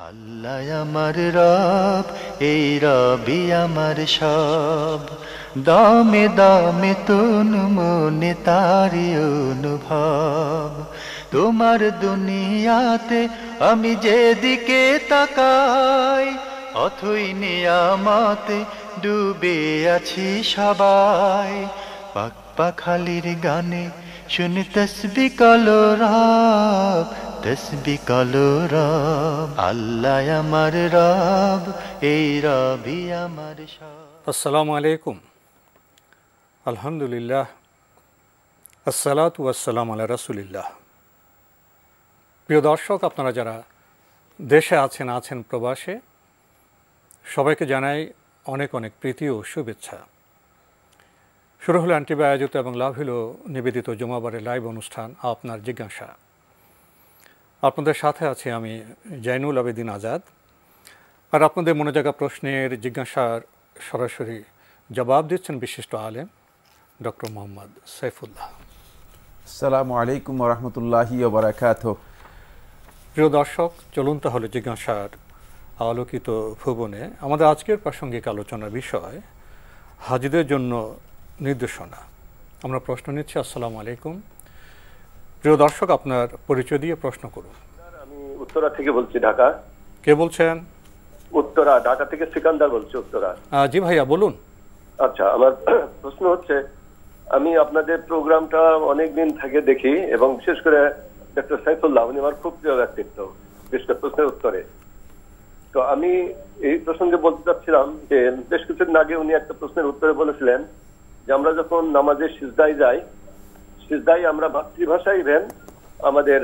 আল্লাহ আমার রব, এই রবি আমার সব, দামে দামে তুন মনে তারি অনুভব। তোমার দুনিয়াতে আমি যেদিকে তাকাই, অথই নিয়ামতে ডুবে আছি সবাই। পাক পাখালির গানে শুনি তসবি কলরব, তসবি কলরব। আল্লাহ আমার রব, এই রবি আমার সব। আসসালামু আলাইকুম। আলহামদুলিল্লাহ, আসসালাতু ওয়াসসালামু আলা রাসূলিল্লাহ। প্রিয় দর্শক, আপনারা যারা দেশে আছেন প্রবাসে, সবাইকে জানাই অনেক অনেক প্রীতি ও শুভেচ্ছা। শুরু হলো অ্যান্টিবা আয়োজিত এবং লাভ হলো নিবেদিত জুমাবারের লাইভ অনুষ্ঠান আপনার জিজ্ঞাসা। আপনাদের সাথে আছি আমি জাইনুল আবেদিন আজাদ। আর আপনাদের মনে জাগা প্রশ্নের জিজ্ঞাসার সরাসরি জবাব দিচ্ছেন বিশিষ্ট আলেম ডক্টর মোহাম্মদ সাইফুল্লাহ। আসসালামু আলাইকুম ওয়া রাহমাতুল্লাহি ওয়া বারাকাতুহু। প্রিয় দর্শক, চলুন তাহলে জিজ্ঞাসার আলোকিত ভুবনে আমাদের আজকের প্রাসঙ্গিক আলোচনার বিষয় হাজিদের জন্য নির্দেশনা। আমরা প্রশ্ন নিচ্ছি। আসসালামু আলাইকুম। প্রিয় দর্শক, আপনার পরিচয় দিয়ে প্রশ্ন করুন। আমি উত্তরা থেকে বলছি, ঢাকা। কে বলছেন? উত্তরা, ঢাকা থেকে সিকান্দার বলছি, উত্তরা। জি ভাইয়া, বলুন। আচ্ছা, আমার প্রশ্ন হচ্ছে, আমি আপনাদের প্রোগ্রামটা অনেকদিন থেকে দেখি এবং বিশেষ করে ডক্টর সাইফুল্লাহ, উনি আমার খুব প্রিয় ব্যক্তিত্ব, বিশেষ করে প্রশ্নের উত্তরে। তো আমি এই প্রসঙ্গে বলতে চাচ্ছিলাম যে বেশ কিছুদিন আগে উনি একটা প্রশ্নের উত্তরে বলেছিলেন যে আমরা যখন নামাজে সিজদায় যাই, সিজদায় আমরা মাতৃভাষায় ইভেন আমাদের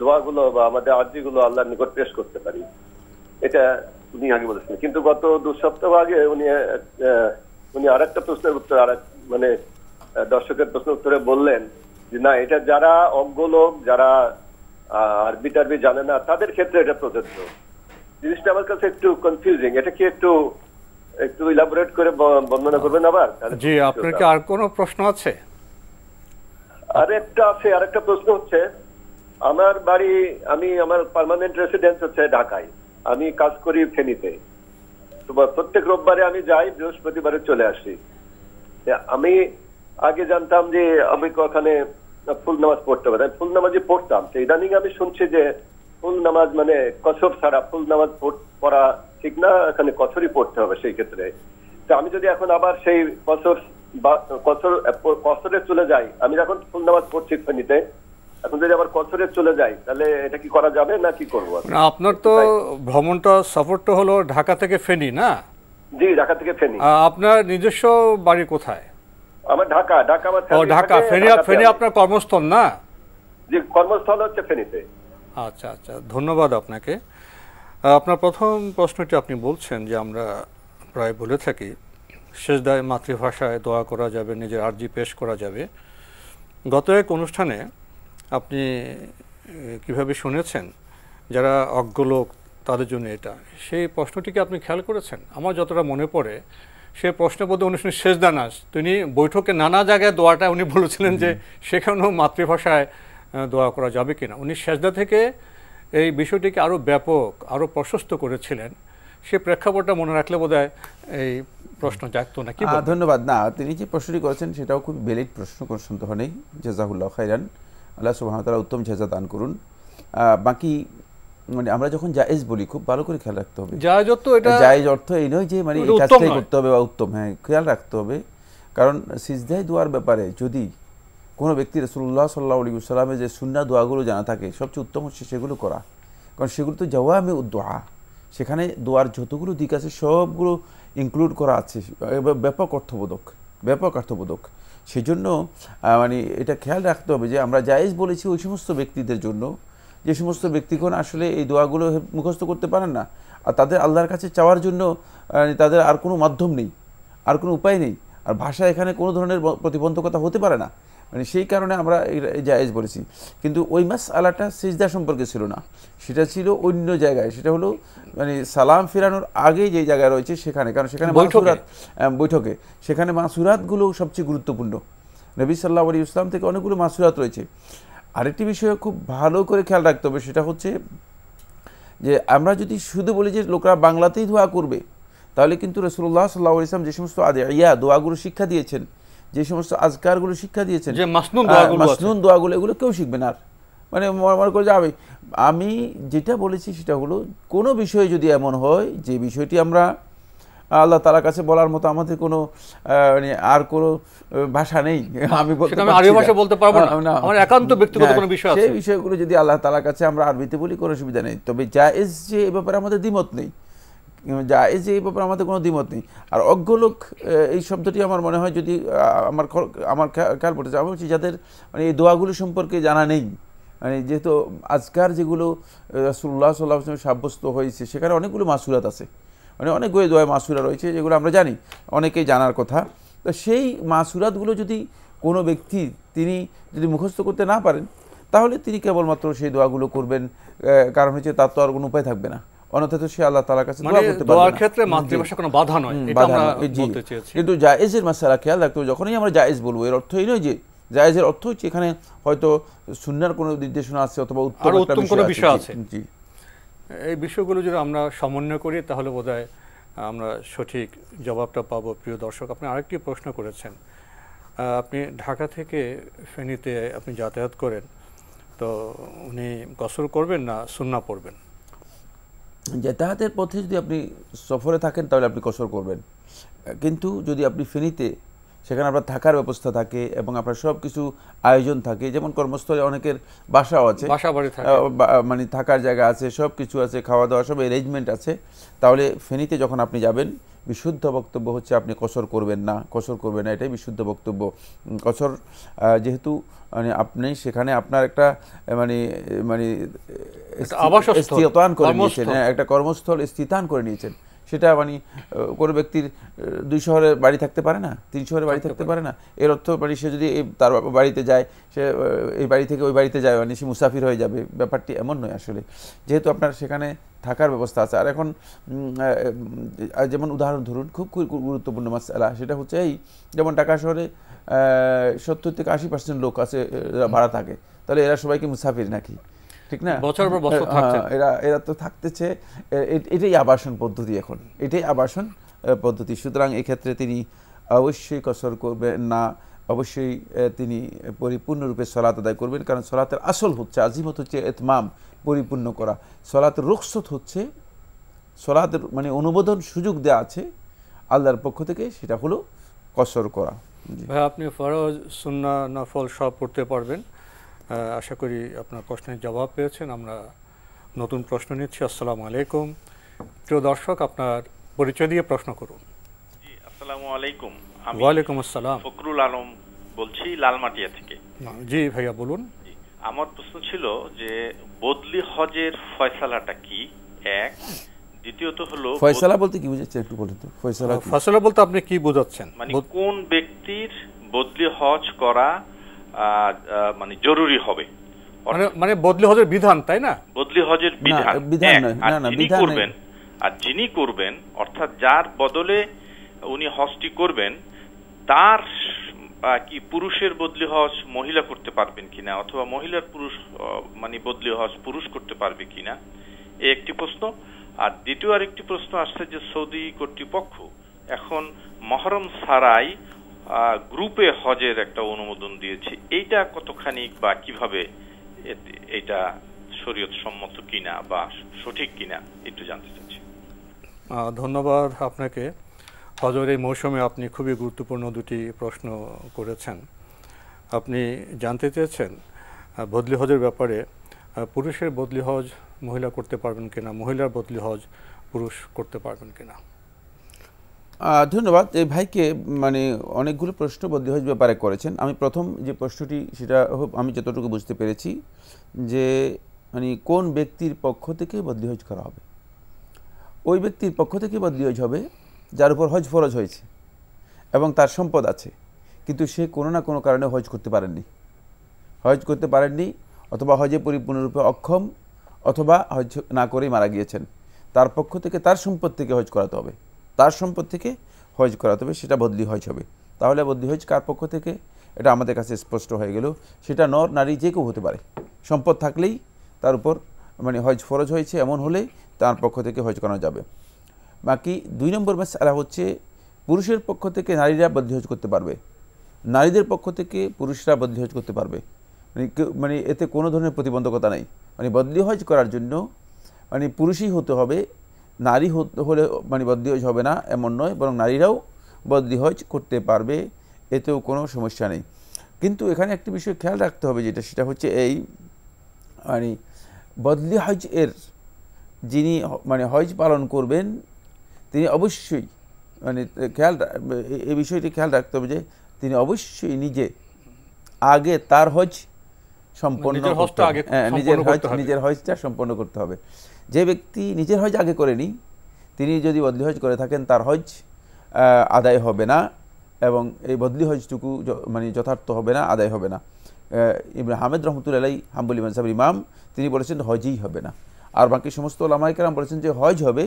দোয়াগুলো বা আমাদের আরজিগুলো আল্লাহর নিকট পেশ করতে পারি। এটা উনি আগে বলেছিলেন। কিন্তু গত 2 সপ্তাহ আগে উনি আরেকটা প্রশ্নের উত্তর, মানে দর্শকের প্রশ্নের উত্তরে বললেন যে না, এটা যারা অজ্ঞ লোক, যারা আরবি টারবি জানে না, তাদের ক্ষেত্রে এটা প্রযোজ্য। জিনিসটা আমার কাছে একটু কনফিউজিং। এটা কি একটু ইলাবোরেট করে বর্ণনা করবেন আবার? জি, আপনার কি আর কোনো প্রশ্ন আছে? আরেকটা প্রশ্ন হচ্ছে, আমার বাড়ি, আমার পার্মানেন্ট রেসিডেন্স হচ্ছে ঢাকায়, আমি কাজ করি ফেনীতে। তো প্রত্যেক রোববারে আমি যাই, বৃহস্পতিবারে চলে আসি। আমি আগে জানতাম যে আমি ওখানে ফুল নামাজ পড়তে হবে, ফুল নামাজই পড়তাম। তো ইদানিং আমি শুনছি যে ফুল নামাজ মানে কসর ছাড়া ফুল নামাজ পড়া ঠিক না, এখানে কসরই পড়তে হবে সেই ক্ষেত্রে। তো আমি যদি এখন আবার সেই কসরে চলে যাই, আমি যখন ফুল নামাজ পড়ছি ফেনীতে, এখন যদি আবার কসরে চলে যাই, তাহলে এটা কি করা যাবে না কি করবো? আপনার তো ভ্রমণটা, সফরটা হলো ঢাকা থেকে ফেনী, না? জি, ঢাকা থেকে ফেনী। আপনার নিজস্ব বাড়ি কোথায়? আমার ঢাকা। ঢাকা। ফেনী আপনার কর্মস্থল, না? জি, কর্মস্থল হচ্ছে ফেনীতে। আচ্ছা আচ্ছা, ধন্যবাদ আপনাকে। আপনার প্রথম প্রশ্নটি আপনি বলছেন যে আমরা প্রায় বলে থাকি সেজদায় মাতৃভাষায় দোয়া করা যাবে, নিজের আরজি পেশ করা যাবে। গত এক অনুষ্ঠানে আপনি কিভাবে শুনেছেন যারা অজ্ঞ লোক তাদের জন্য এটা, সেই প্রশ্নটিকে আপনি খেয়াল করেছেন? আমার যতটা মনে পড়ে সেই প্রশ্নের মধ্যে অনুষ্ঠানে সেজদা নাস, তিনি বৈঠকে নানা জায়গায় দোয়াটা উনি বলেছিলেন যে সেখানেও মাতৃভাষায় দোয়া করা যাবে কিনা। উনি সেজদা থেকে এই বিষয়টিকে আরও ব্যাপক, আরও প্রশস্ত করেছিলেন। সে প্রেক্ষাপটটা মনে রাখলে বোধহয় এই প্রশ্ন জাগতো না। কি? ধন্যবাদ। না, তিনি যে প্রশ্নটি করেছেন সেটাও খুব ভ্যালিড প্রশ্ন, কোনো সন্দেহ নেই। জাযাকুল্লাহ খাইরান, আল্লাহ সুবহানাহু ওয়া তাআলা উত্তম জাযা দান করুন। বাকি মানে আমরা যখন জায়েজ বলি, খুব ভালো করে খেয়াল রাখতে হবে। জায়েজ অর্থ এই নয় যে মানে এই কাজটাই করতে হবে বা উত্তম। হ্যাঁ, খেয়াল রাখতে হবে। কারণ সিজদায় দোয়ার ব্যাপারে যদি কোনো ব্যক্তি রাসূলুল্লাহ সাল্লাল্লাহু আলাইহি ওয়াসাল্লামের যে সুন্নাহ দোয়াগুলো জানা থাকে, সবচেয়ে উত্তম হচ্ছে সেগুলো করা। কারণ সেগুলো তো জাওয়ামিউদ দোয়া, সেখানে দোয়ার যতগুলো দিক আছে সবগুলো ইনক্লুড করা আছে, ব্যাপক অর্থবোধক। সেই জন্য মানে এটা খেয়াল রাখতে হবে যে আমরা জায়েজ বলেছি ওই সমস্ত ব্যক্তিদের জন্য যে সমস্ত ব্যক্তিগণ আসলে এই দোয়াগুলো মুখস্থ করতে পারেন না, আর তাদের আল্লাহর কাছে চাওয়ার জন্য তাদের আর কোনো মাধ্যম নেই, আর কোনো উপায় নেই, আর ভাষা এখানে কোনো ধরনের প্রতিবন্ধকতা হতে পারে না, মানে সেই কারণে আমরা জায়েজ বলেছি। কিন্তু ওই মাসআলাটা সিজদা সম্পর্কে ছিল না, সেটা ছিল অন্য জায়গায়। সেটা হলো মানে সালাম ফেরানোর আগে যে জায়গায় রয়েছে সেখানে, কারণ সেখানে বৈঠকে সেখানে মাসুরাতগুলো সবচেয়ে গুরুত্বপূর্ণ। নবী সাল্লাল্লাহু আলাইহি ওয়াসাল্লাম থেকে অনেকগুলো মাসুরাত রয়েছে। আরেকটি বিষয় খুব ভালো করে খেয়াল রাখতে হবে, সেটা হচ্ছে যে আমরা যদি শুধু বলি যে লোকরা বাংলাতেই দোয়া করবে, তাহলে কিন্তু রাসূলুল্লাহ সাল্লাল্লাহু আলাইহি ওয়াসাল্লাম যে সমস্ত আদিয়া দোয়াগুলো শিক্ষা দিয়েছেন, যে সমস্ত আজকারগুলো শিক্ষা দিয়েছেন, যে মাসনুন দোয়াগুলো এগুলো কেউ শিখবে না। মানে মনে করে যাবে। আমি যেটা বলেছি সেটা হলো, কোনো বিষয়ে যদি এমন হয় যে বিষয়টি আমরা আল্লাহ তাআলার কাছে বলার মতো আমাদের কোনো মানে আর কোনো ভাষা নেই, আমি আরবি ভাষা বলতে পারবো না, আমার একান্ত ব্যক্তিগত কোনো বিষয় আছে, সেই বিষয়গুলো যদি আল্লাহ তাআলার কাছে আমরা আরবিতে বলি কোনো অসুবিধা নেই। তবে জায়েজ যে এই ব্যাপারে আমাদের দ্বিমত নেই, জায়েজ যে এই ব্যাপারে আমাদের কোনো দ্বিমত নেই। আর অজ্ঞ লোক এই শব্দটি আমার মনে হয় যদি আমার খেয়াল পড়েছে, আমি বলছি যাদের মানে এই দোয়াগুলো সম্পর্কে জানা নেই, মানে যেহেতু আজকার যেগুলো রাসূলুল্লাহ সাল্লাল্লাহু আলাইহি ওয়াসাল্লাম সাব্যস্ত হয়েছে সেখানে অনেকগুলো মাসুরাত আছে, মানে অনেকগুলো দোয়া মাসুরা রয়েছে যেগুলো আমরা জানি, অনেকেই জানার কথা। তো সেই মাসুরাতগুলো যদি কোনো ব্যক্তি তিনি যদি মুখস্থ করতে না পারেন, তাহলে তিনি কেবলমাত্র সেই দোয়াগুলো করবেন, কারণ হচ্ছে তার তো আর কোনো উপায় থাকবে না, অন্যথা তো সে আল্লাহ তাআলার কাছে দোয়া করতে পারবে না। দোয়ার ক্ষেত্রে মাতৃভাষা কোনো বাধা নয়, এটা আমরা বলতে চেয়েছি। কিন্তু জায়েজের মাসআলা খেয়াল রাখতে হবে, যখনই আমরা জায়েজ বলবো এর অর্থ এই নয় যে জায়েজের অর্থ হচ্ছে এখানে হয়তো সুন্নাহর কোনো নির্দেশনা আছে অথবা উত্তম কোনো বিষয় আছে। জি, এই বিষয়গুলো যদি আমরা সমন্বয় করি তাহলে বোধহয় আমরা সঠিক জবাবটা পাবো। প্রিয় দর্শক, আপনি আরেকটি প্রশ্ন করেছেন, আপনি ঢাকা থেকে ফেনীতে আপনি যাতায়াত করেন, তো উনি গোসল করবেন না সুন্নাহ পড়বেন? যাতায়াতের পথে যদি আপনি সফরে থাকেন তাহলে আপনি কসর করবেন, কিন্তু যদি আপনি ফেনীতে সেখানে আপনার থাকার ব্যবস্থা থাকে এবং আপনার সব কিছু আয়োজন থাকে, যেমন কর্মস্থলে অনেকের বাসাও আছে, মানে থাকার জায়গা আছে, সব কিছু আছে, খাওয়া দাওয়া সব অ্যারেঞ্জমেন্ট আছে, তাহলে ফেনীতে যখন আপনি যাবেন বিশুদ্ধ বক্তব্য হচ্ছে আপনি কসর করবেন না, এটাই বিশুদ্ধ বক্তব্য। কসর যেহেতু মানে আপনি সেখানে আপনার একটা মানে মানে স্থিতান করে নিয়েছেন, একটা কর্মস্থল স্থিতান করে নিয়েছেন, সেটা মানে কোনো ব্যক্তির 2 শহরে বাড়ি থাকতে পারে না, 3 শহরে বাড়ি থাকতে পারে না। এর অর্থ মানে সে যদি তার বাড়িতে যায়, সে এই বাড়ি থেকে ওই বাড়িতে যায়, মানে সে মুসাফির হয়ে যাবে, ব্যাপারটি এমন নয় আসলে, যেহেতু আপনার সেখানে থাকার ব্যবস্থা আছে। আর এখন যেমন উদাহরণ ধরুন, খুব গুরুত্বপূর্ণ মাসআলা, সেটা হচ্ছে এই, যেমন ঢাকা শহরে 70 থেকে 80% লোক আছে ভাড়া থাকে, তাহলে এরা সবাইকে মুসাফির নাকি? ঠিক না, এরা তো থাকতেছে, এটাই আবাসন পদ্ধতি, এখন এটাই আবাসন পদ্ধতি। সুতরাং এক্ষেত্রে তিনি অবশ্যই কসর করবেন না, অবশ্যই তিনি পরিপূর্ণরূপে সলাত আদায় করবেন, কারণ সলাতের আসল হচ্ছে, আজিমত হচ্ছে ইতমাম, পরিপূর্ণ করা। সলাতের রুখসত হচ্ছে, সলাতের মানে অনুমোদন সুযোগ দেওয়া আছে আল্লাহর পক্ষ থেকে, সেটা হলো কসর করা। ভাই, আপনি ফরজ, সুন্নাহ, নফল সব পড়তে পারবেন। আশা করি আপনার প্রশ্নের জবাব পেয়েছেন। আমরা নতুন প্রশ্ন নিচ্ছি। আসসালামু আলাইকুম। প্রিয় দর্শক, আপনার পরিচয় দিয়ে প্রশ্ন করুন। জি, আসসালামু আলাইকুম। ওয়ালাইকুম আসসালাম। ফখরুল আলম বলছি, লালমাটিয়া থেকে। জি ভাইয়া, বলুন। আমার প্রশ্ন ছিল যে বদলি হজের ফয়সালাটা কি, এক। দ্বিতীয়ত হলো, ফয়সালা বলতে কি বুঝাচ্ছেন একটু বলুন তো। ফয়সালা বলতে আপনি কি বোঝাচ্ছেন? মানে কোন ব্যক্তির বদলি হজ করা মানে জরুরি হবে, মানে বদলি হজের বিধান, তাই না? বদলি হজের বিধান, আর যিনি করবেন অর্থাৎ যার বদলে উনি হজটি করবেন, তার কি পুরুষের বদলি হজ মহিলা করতে পারবেন কিনা, অথবা মহিলার পুরুষ মানে বদলি হজ পুরুষ করতে পারবে কিনা, এই একটি প্রশ্ন। আর দ্বিতীয় আরেকটি প্রশ্ন আসছে যে সৌদি কর্তৃপক্ষ এখন মহরম ছাড়াই গ্রুপে হজের একটা অনুমোদন দিয়েছে, এইটা কতখানি বা কিভাবে এটা শরীয়ত সম্মত কিনা বা সঠিক কিনা একটু জানতে চাচ্ছি। ধন্যবাদ আপনাকে। হজের এই মৌসুমে আপনি খুবই গুরুত্বপূর্ণ দুটি প্রশ্ন করেছেন। আপনি জানতে চেয়েছেন বদলি হজের ব্যাপারে, পুরুষের বদলি হজ মহিলা করতে পারবেন কিনা, মহিলার বদলি হজ পুরুষ করতে পারবেন কিনা। ধন্যবাদ। এই ভাইকে মানে অনেকগুলো প্রশ্ন বদলি হজ ব্যাপারে করেছেন। আমি প্রথম যে প্রশ্নটি, সেটা আমি যতটুকু বুঝতে পেরেছি যে মানে কোন ব্যক্তির পক্ষ থেকে বদলি হজ করা হবে। ওই ব্যক্তির পক্ষ থেকে বদলি হজ হবে যার উপর হজ ফরজ হয়েছে এবং তার সম্পদ আছে, কিন্তু সে কোনো না কোনো কারণে হজ করতে পারেননি, অথবা হজে পরিপূর্ণরূপে অক্ষম, অথবা হজ না করেই মারা গিয়েছেন। তার পক্ষ থেকে তার সম্পদ থেকে হজ করাতে হবে, সেটা বদলি হজ হবে। তাহলে বদলি হজ কার পক্ষ থেকে, এটা আমাদের কাছে স্পষ্ট হয়ে গেল। সেটা নর নারী যে কেউ হতে পারে, সম্পদ থাকলেই তার উপর মানে হজ ফরজ হয়েছে এমন হলে তার পক্ষ থেকে হজ করানো যাবে। বাকি 2 নম্বর মাসআলা হচ্ছে পুরুষের পক্ষ থেকে নারীরা বদলি হজ করতে পারবে, নারীদের পক্ষ থেকে পুরুষরা বদলি হজ করতে পারবে, মানে এতে কোনো ধরনের প্রতিবন্ধকতা নেই। মানে বদলি হজ করার জন্য মানে পুরুষই হতে হবে, নারী হলে মানে বদলি হজ হবে না এমন নয়, বরং নারীরাও বদলি হজ করতে পারবে, এতেও কোনো সমস্যা নেই। কিন্তু এখানে একটি বিষয় খেয়াল রাখতে হবে, সেটা হচ্ছে এই মানে বদলি হজ এর যিনি মানে হজ পালন করবেন তিনি অবশ্যই মানে এই বিষয়টি খেয়াল রাখতে হবে যে তিনি অবশ্যই নিজে আগে তার হজ সম্পন্ন নিজের হজটা সম্পন্ন করতে হবে। যে ব্যক্তি নিজের হজ আগে করেনি তিনি যদি বদলি হজ করে থাকেন তার হজ আদায় হবে না, এবং এই বদলি হজটুকু মানে যথার্থ হবে না, আদায় হবে না। ইবনে হামেদ রহমতুল্লাহ আলাইহি হাম্বলি মাযহাবের ইমাম তিনি বলেছেন হজই হবে না। আর বাকি সমস্ত ওলামায়ে কেরাম বলেছেন যে হজ হবে,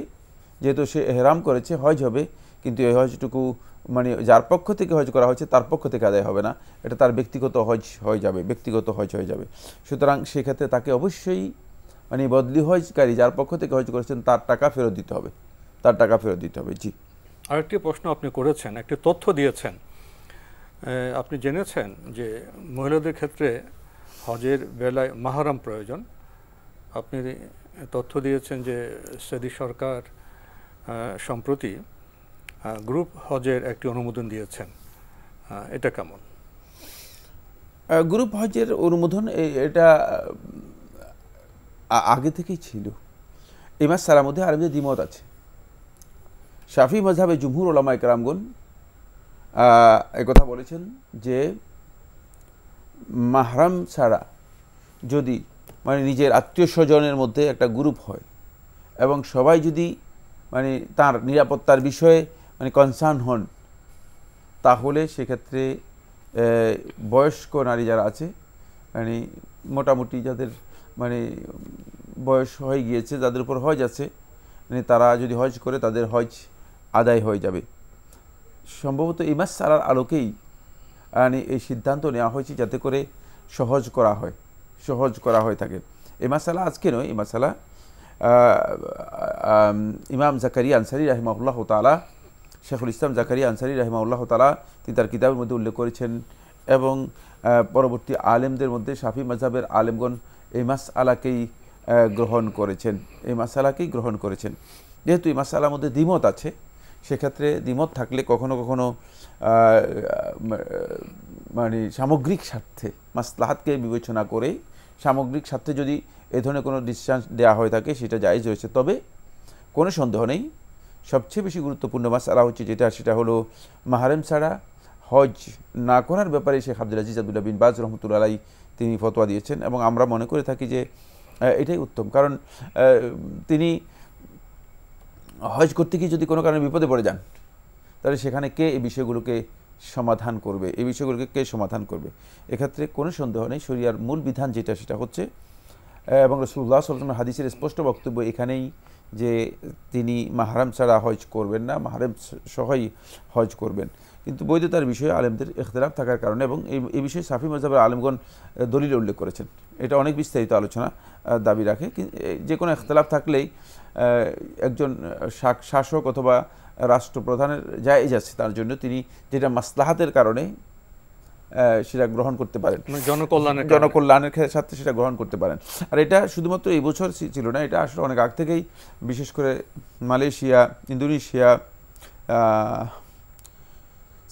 যেহেতু সে ইহরাম করেছে হজ হবে, কিন্তু এই হজটুকু মানে যার পক্ষ থেকে হজ করা হয়েছে তার পক্ষ থেকে আদায় হবে না, এটা তার ব্যক্তিগত হজ হয়ে যাবে। সুতরাং সেক্ষেত্রে তাকে অবশ্যই মানে বদলি হজকারী যার পক্ষ থেকে হজ করেছেন তার টাকা ফেরত দিতে হবে। জি, আরেকটি প্রশ্ন আপনি করেছেন, একটি তথ্য দিয়েছেন। আপনি জেনেছেন যে মহিলাদের ক্ষেত্রে হজের বেলায় মাহরাম প্রয়োজন। আপনি তথ্য দিয়েছেন যে সৌদি সরকার সম্প্রতি গ্রুপ হজের একটি অনুমোদন দিয়েছেন, এটা কেমন? গ্রুপ হজের অনুমোদন এটা আগে থেকেই ছিল। এই মাসআলার মধ্যে আরবদের দ্বিমত আছে। শাফি মাযহাবে জুমহুর উলামায়ে কেরামগণ একথা বলেছেন যে মাহরাম ছাড়া যদি মানে নিজের আত্মীয় স্বজনের মধ্যে একটা গ্রুপ হয় এবং সবাই যদি মানে তার নিরাপত্তার বিষয়ে মানে কনসার্ন হন, তাহলে সেক্ষেত্রে বয়স্ক নারী যারা আছে মানে মোটামুটি যাদের মানে বয়স হয়ে গিয়েছে, যাদের উপর হজ আছে, মানে তারা যদি হজ করে তাদের হজ আদায় হয়ে যাবে। সম্ভবত এই মাসআলার আলোকেই মানে এই সিদ্ধান্ত নেওয়া হয়েছে যাতে করে সহজ করা হয়ে থাকে। এই মাসআলা আজকে নয়, এই মাসআলা ইমাম জাকারিয়া আনসারী রাহিমাহুল্লাহ তাআলা, শেখুল ইসলাম জাকারিয়া আনসারী রাহিমাহুল্লাহ তাআলা তিনি তার কিতাবের মধ্যে উল্লেখ করেছেন, এবং পরবর্তী আলেমদের মধ্যে শাফি মাযহাবের আলেমগণ এই মাসআলাকেই গ্রহণ করেছেন। যেহেতু এই মাসআলার মধ্যে দ্বিমত আছে, সেক্ষেত্রে দ্বিমত থাকলে কখনো কখনো মানে সামগ্রিক স্বার্থে মাসলাহাতকে বিবেচনা করে সামগ্রিক স্বার্থে যদি এই ধরনের কোনো ডিসিশন দেওয়া হয়ে থাকে সেটা জায়েজ রয়েছে। তবে কোনো সন্দেহ নেই সবচেয়ে বেশি গুরুত্বপূর্ণ মাসআলা হচ্ছে সেটা হলো মাহরাম ছাড়া হজ না করার ব্যাপারে শেখ আব্দুল আজিজ আব্দুল্লাহ বিন বাজ রহমতুল্লাহ আলাইহি তিনি ফতোয়া দিয়েছেন, এবং আমরা মনে করে থাকি যে এটাই উত্তম। কারণ তিনি হজ করতে গিয়ে যদি কোনো কারণে বিপদে পড়ে যান তাহলে সেখানে কে এই বিষয়গুলোকে সমাধান করবে? এক্ষেত্রে কোনো সন্দেহ নেই শরিয়ার মূল বিধান সেটা হচ্ছে, এবং রাসূলুল্লাহ সাল্লাল্লাহু আলাইহি ওয়াসাল্লামের হাদিসের স্পষ্ট বক্তব্য এখানেই যে তিনি মাহরাম ছাড়া হজ করবেন না, মাহরাম সহই হজ করবেন। কিন্তু বৈধতার বিষয়ে আলেমদের ইখতিলাফ থাকার কারণে, এবং এই বিষয়ে শাফি মাযহাবের আলেমগণ দলিল উল্লেখ করেছেন, এটা অনেক বিস্তারিত আলোচনা দাবি রাখে। যে কোনো ইখতিলাফ থাকলেই একজন শাসক অথবা রাষ্ট্রপ্রধানের জায়েজ আছে, তার জন্য তিনি যেটা মাসলাহাতের কারণে সেটা গ্রহণ করতে পারেন, জনকল্যাণের সাথে সেটা গ্রহণ করতে পারেন। আর এটা শুধুমাত্র এই বছর ছিল না, এটা আসলে অনেক আগ থেকেই বিশেষ করে মালয়েশিয়া, ইন্দোনেশিয়া,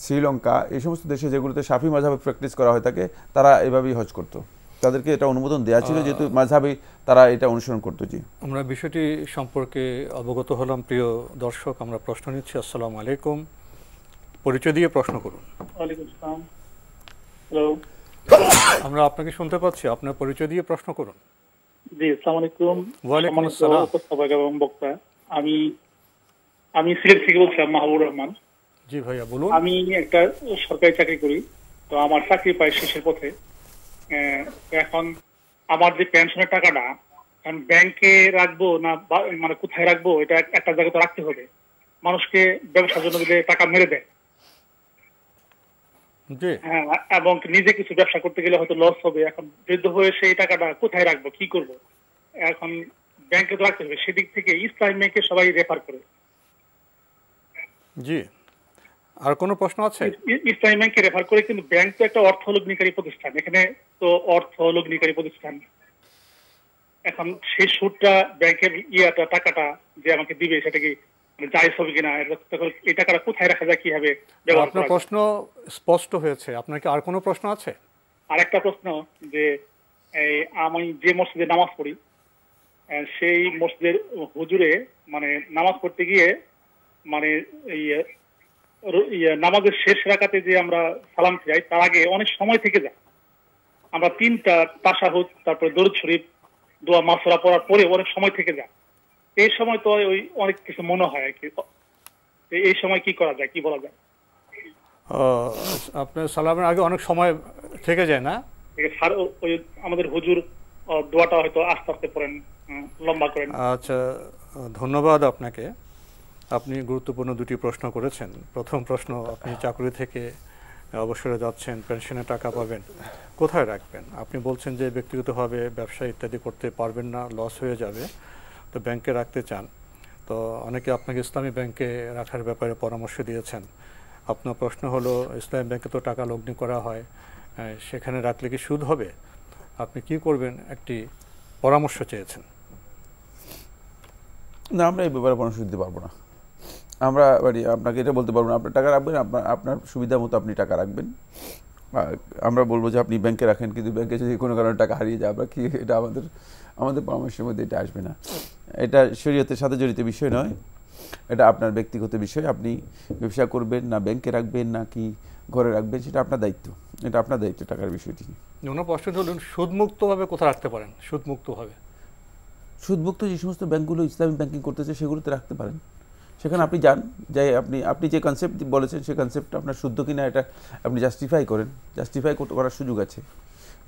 শ্রীলঙ্কা এই সমস্ত দেশে যেগুলোতে শাফি মাযহাবে প্র্যাকটিস করা হয়ে থাকে তারা এভাবেই হজ করতো, তাদেরকে এটা অনুমোদন দেওয়া ছিল যেহেতু মাযহাবে তারা এটা অনুসরণ করতো। জি, আমরা বিষয়টি সম্পর্কে অবগত হলাম। প্রিয় দর্শক, আমরা প্রশ্ন নিচ্ছি। আসসালামু আলাইকুম, পরিচয় দিয়ে প্রশ্ন করুন। ওয়ালাইকুম আসসালাম। হ্যালো, আমরা আপনাকে শুনতে পাচ্ছি, আপনার পরিচয় দিয়ে প্রশ্ন করুন। জি, আসসালামু আলাইকুম। ওয়ালাইকুম আসসালাম। উপস্থাপক এবং বক্তা, আমি সিলেট থেকে বলছি, মাহবুবুর রহমান। জি ভাইয়া বলুন। আমি একটা সরকারি চাকরি করি, তো আমার চাকরি প্রায় শেষের পথে। এখন আমার যে পেনশনের টাকাটা ব্যাংকে রাখবো না মানে কোথায় রাখবো, এটা একটা জায়গায় তো রাখতে হবে। মানুষকে ব্যবসার জন্য দিলে টাকা মেরে দেয়, হ্যাঁ, এবং নিজে কিছু ব্যবসা করতে গেলে হয়তো লস হবে। এখন বৃদ্ধ হয়ে সেই টাকাটা কোথায় রাখবো, কি করবো, এখন ব্যাংকে তো রাখতে হবে, সেদিক থেকে ইসলামী ব্যাংকে সবাই রেফার করে। জি, আর কোনো প্রশ্ন আছে? ইসলামী ব্যাংকে রেফার করে, কিন্তু ব্যাংক তো একটা অর্থ লগ্নিকারী প্রতিষ্ঠান, এখানে তো অর্থ লগ্নিকারী প্রতিষ্ঠান। এখন সেই সুদটা ব্যাংকের টাকাটা যে আমাকে দিবে সেটা কি জায়েজ হবে কিনা, এই টাকাটা কোথায় রাখা যায়, কিভাবে ব্যবহার করা যায়? আপনার প্রশ্ন স্পষ্ট হয়েছে। আপনার কি আর কোনো প্রশ্ন আছে? আরেকটা প্রশ্ন যে আমি যে মসজিদে নামাজ পড়ি সেই মসজিদের হুজুরে মানে নামাজ পড়তে গিয়ে মানে নামাজের শেষ রাকাতে যে আমরা সালাম ফিরাই তার আগে অনেক সময় থেকে যায়। আমরা 3টা তাশাহুদ, তারপরে দরুদ শরীফ, দোয়া মাসুরা পড়ার পরে অনেক সময় থেকে যায়। এই সময় তো ওই অনেক কিছু মনে হয় আর কি। এই সময় কি করা যায়, কি বলা যায়? আপনার সালামের আগে অনেক সময় থেকে যায় না? ওই আমাদের হুজুর দোয়াটা হয়তো আস্তে আস্তে পড়েন, লম্বা করেন। আচ্ছা, ধন্যবাদ আপনাকে। আপনি গুরুত্বপূর্ণ দুটি প্রশ্ন করেছেন। প্রথম প্রশ্ন, আপনি চাকরি থেকে অবসরে যাচ্ছেন, পেনশনের টাকা পাবেন, কোথায় রাখবেন? আপনি বলছেন যে ব্যক্তিগতভাবে ব্যবসা ইত্যাদি করতে পারবেন না, লস হয়ে যাবে, তো ব্যাংকে রাখতে চান। তো অনেকে আপনাকে ইসলামী ব্যাংকে রাখার ব্যাপারে পরামর্শ দিয়েছেন। আপনার প্রশ্ন হলো, ইসলামী ব্যাংকে তো টাকা লগ্নি করা হয়, সেখানে রাখলে কি সুদ হবে? আপনি কি করবেন একটি পরামর্শ চেয়েছেন। না, আমরা এই ব্যাপারে পরামর্শ দিতে পারবো না। আমরা আপনাকে এটা বলতে পারবো না। আপনার টাকা রাখবেন, আপনার সুবিধা মতো আপনি টাকা রাখবেন। আমরা বলবো যে আপনি ব্যাংকে রাখেন, কিন্তু ব্যাংকে যদি কোনো কারণে টাকা হারিয়ে যায় আমরা কি, এটা আমাদের পরামর্শের মধ্যে এটা আসবে না। এটা শরীয়তের সাথে জড়িত বিষয় নয়, এটা আপনার ব্যক্তিগত বিষয়। আপনি ব্যবসা করবেন না ব্যাংকে রাখবেন না কি ঘরে রাখবেন, সেটা আপনার দায়িত্ব। এটা আপনার দায়িত্ব, টাকার বিষয়টি। অন্য প্রশ্ন হলেন, সুদমুক্তভাবে কোথায় রাখতে পারেন? সুদমুক্তভাবে সুদমুক্ত যে সমস্ত ব্যাংকগুলো ইসলামিক ব্যাংকিং করতেছে সেগুলোতে রাখতে পারেন। সেখানে আপনি যান, যাই আপনি যে কনসেপ্ট বলেছেন সেই কনসেপ্ট আপনার শুদ্ধ কিনা এটা আপনি জাস্টিফাই করেন, জাস্টিফাই করার সুযোগ আছে।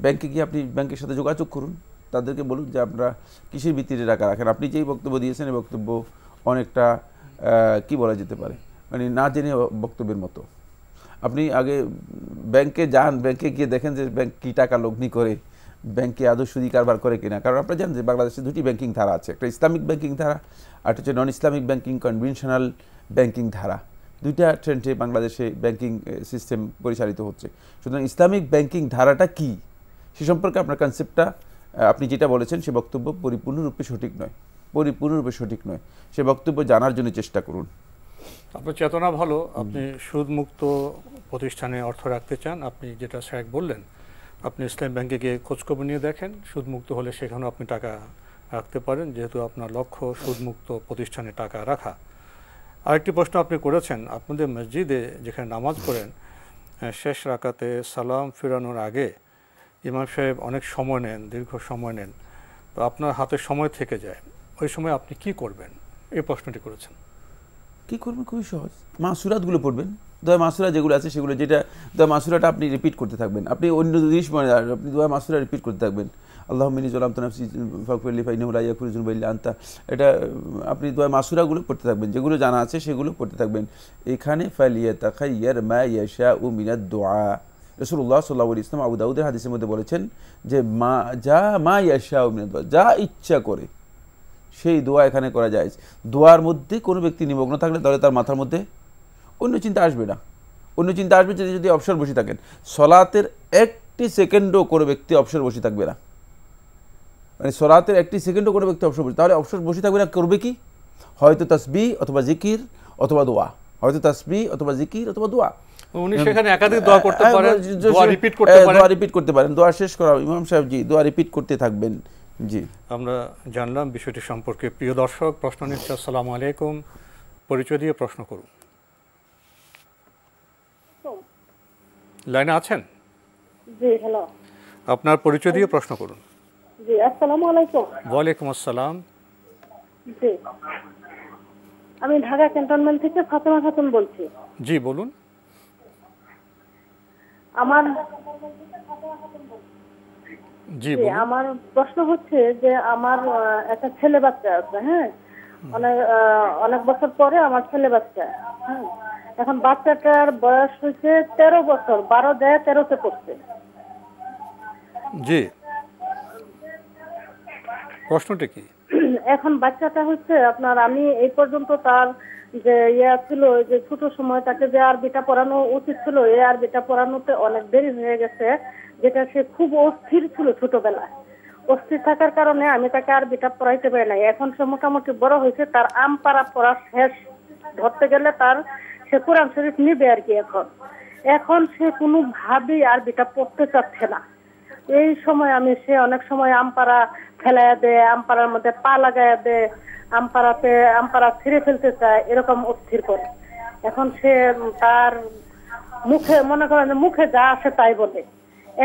ব্যাংকে গিয়ে আপনি ব্যাংকের সাথে যোগাযোগ করুন, তাদেরকে বলুন যে আপনারা কিসের ভিত্তিতে টাকা রাখেন। আপনি যেই বক্তব্য দিয়েছেন এই বক্তব্য অনেকটা কি বলা যেতে পারে, মানে না জেনে বক্তব্যের মতো। আপনি আগে ব্যাংকে যান, ব্যাংকে গিয়ে দেখেন যে ব্যাংক কী টাকা লগ্নি করে, ব্যাংকে আদৌ সুদি কারবার করে কিনা। কারণ আপনারা জানেন যে বাংলাদেশে 2টি ব্যাংকিং ধারা আছে, একটা ইসলামিক ব্যাংকিং ধারা আর হচ্ছে নন ইসলামিক ব্যাংকিং, কনভেনশনাল ব্যাংকিং ধারা। 2টা ট্রেন্ডে বাংলাদেশে ব্যাংকিং সিস্টেম পরিচালিত হচ্ছে। সুতরাং ইসলামিক ব্যাংকিং ধারাটা কি সে সম্পর্কে আপনার কনসেপ্টটা, আপনি যেটা বলেছেন সে বক্তব্য পরিপূর্ণরূপে সঠিক নয়, পরিপূর্ণরূপে সঠিক নয়। সে বক্তব্য জানার জন্য চেষ্টা করুন। আপনার চেতনা ভালো, আপনি সুদমুক্ত প্রতিষ্ঠানে অর্থ রাখতে চান। আপনি যেটা স্যার বললেন, আপনি ইসলাম ব্যাংকে গিয়ে খোঁজখবর নিয়ে দেখেন, সুদমুক্ত হলে সেখানেও আপনি টাকা রাখতে পারেন, যেহেতু আপনার লক্ষ্য সুদমুক্ত প্রতিষ্ঠানে টাকা রাখা। আরেকটি প্রশ্ন আপনি করেছেন, আপনাদের মসজিদে যেখানে নামাজ পড়েন শেষ রাকাতে সালাম ফিরানোর আগে ইমাম সাহেব অনেক সময় নেন, দীর্ঘ সময় নেন, তো আপনার হাতে সময় থেকে যায়, ওই সময় আপনি কি করবেন? এই প্রশ্নটি করেছেন। কী করবেন? খুবই সহজ, মাসুরাতগুলো পড়বেন। দোয়া মাসুরা যেগুলো আছে সেগুলো, যেটা দোয়া মাসুরাটা আপনি রিপিট করতে থাকবেন। আপনি অন্য জিনিস মনে রাখবেন, আপনি দোয়া মাসুরা রিপিট করতে থাকবেন। আল্লাহুম্মা যালামতু নাফসি ফাগফির লি ফাইন্নাহু লা ইয়াগফিরু যুনুবা ইল্লা আনতা। এটা আপনি দোয়া মাসুরাগুলো পড়তে থাকবেন, যেগুলো জানা আছে সেগুলো পড়তে থাকবেন। এখানে ফালিয়াতাখাইয়ার মা ইয়াশাউ মিনাদ দুআ। রাসূলুল্লাহ সাল্লাল্লাহু আলাইহি ওয়াসাল্লাম আবু দাউদের হাদিসের মধ্যে বলেছেন যে মা ইয়াশাউ মিনাদ দুআ, যা ইচ্ছা করে সেই দোয়া এখানে করা যায়। দোয়ার মধ্যে কোনো ব্যক্তি নিমগ্ন থাকলে তাহলে তার মাথার মধ্যে অন্য চিন্তা আসবে না। অন্য চিন্তা আসবে যদি অবসর বসে থাকেন। সলাতের 1টি সেকেন্ডও কোনো ব্যক্তি অবসর বসে থাকবে না, মানে সলাতের 1টি সেকেন্ডও কোনো ব্যক্তি অবসর বসে, তাহলে অবসর বসে থাকবে না, করবে কি? হয়তো তাসবিহ অথবা জিকির অথবা দোয়া, হয়তো তাসবিহ অথবা জিকির অথবা দোয়া। উনি সেখানে একাধিক দোয়া করতে পারেন, দোয়া রিপিট করতে পারেন, দোয়া রিপিট করতে পারেন, দোয়া শেষ করা ইমাম সাহেব জি দোয়া রিপিট করতে থাকবেন। জি, আমরা জানলাম বিষয়টি সম্পর্কে। প্রিয় দর্শক, প্রশ্ন নিচ্ছে। আসসালামু আলাইকুম, পরিচয় দিয়ে প্রশ্ন করুন। লাইনে আছেন? জি, হ্যালো। আপনার পরিচয় দিয়ে প্রশ্ন করুন। জি, আসসালামু আলাইকুম। ওয়ালাইকুম আসসালাম। জি, আমি ঢাকা ক্যান্টনমেন্ট থেকে ফাতেমা খাতুন বলছি। জি, বলুন। আমার প্রশ্ন হচ্ছে যে আমার একটা ছেলে বাচ্চা আছে, হ্যাঁ, অনেক বছর পরে আমার ছেলে বাচ্চা, হ্যাঁ, এখন বাচ্চাটার বয়স হচ্ছে 13 বছর, 12 দেয় 13তে পড়ছে। জি, প্রশ্নটা কি? এখন বাচ্চাটা হচ্ছে আপনার, আমি এই পর্যন্ত তার যে ছিল, যে ছোট সময় তাকে যে আরবিটা পড়ানো উচিত ছিল, এই আরবিটা পড়ানোতে অনেক দেরি হয়ে গেছে, যেটা সে খুব অস্থির ছিল ছোটবেলায়। অস্থির থাকার কারণে আমি তাকে আরবিটা পড়াইতে পারি নাই। এখন সে মোটামুটি বড় হয়েছে, তার আমপাড়া পড়া শেষ, ধরতে গেলে তার সে কোরআন শরীফ নিবে আর কি। এখন সে কোনোভাবেই আরবিটা পড়তে চাচ্ছে না। এই সময় সে অনেক সময় আমপাড়া ফেলাইয়া দেয়, আমপাড়ার মধ্যে পা লাগাইয়া দেয়, আমপাড়া ছিঁড়ে ফেলতে চায়, এরকম অস্থির করে। এখন সে তার মুখে মনে করেন মুখে যা আসে তাই বলে।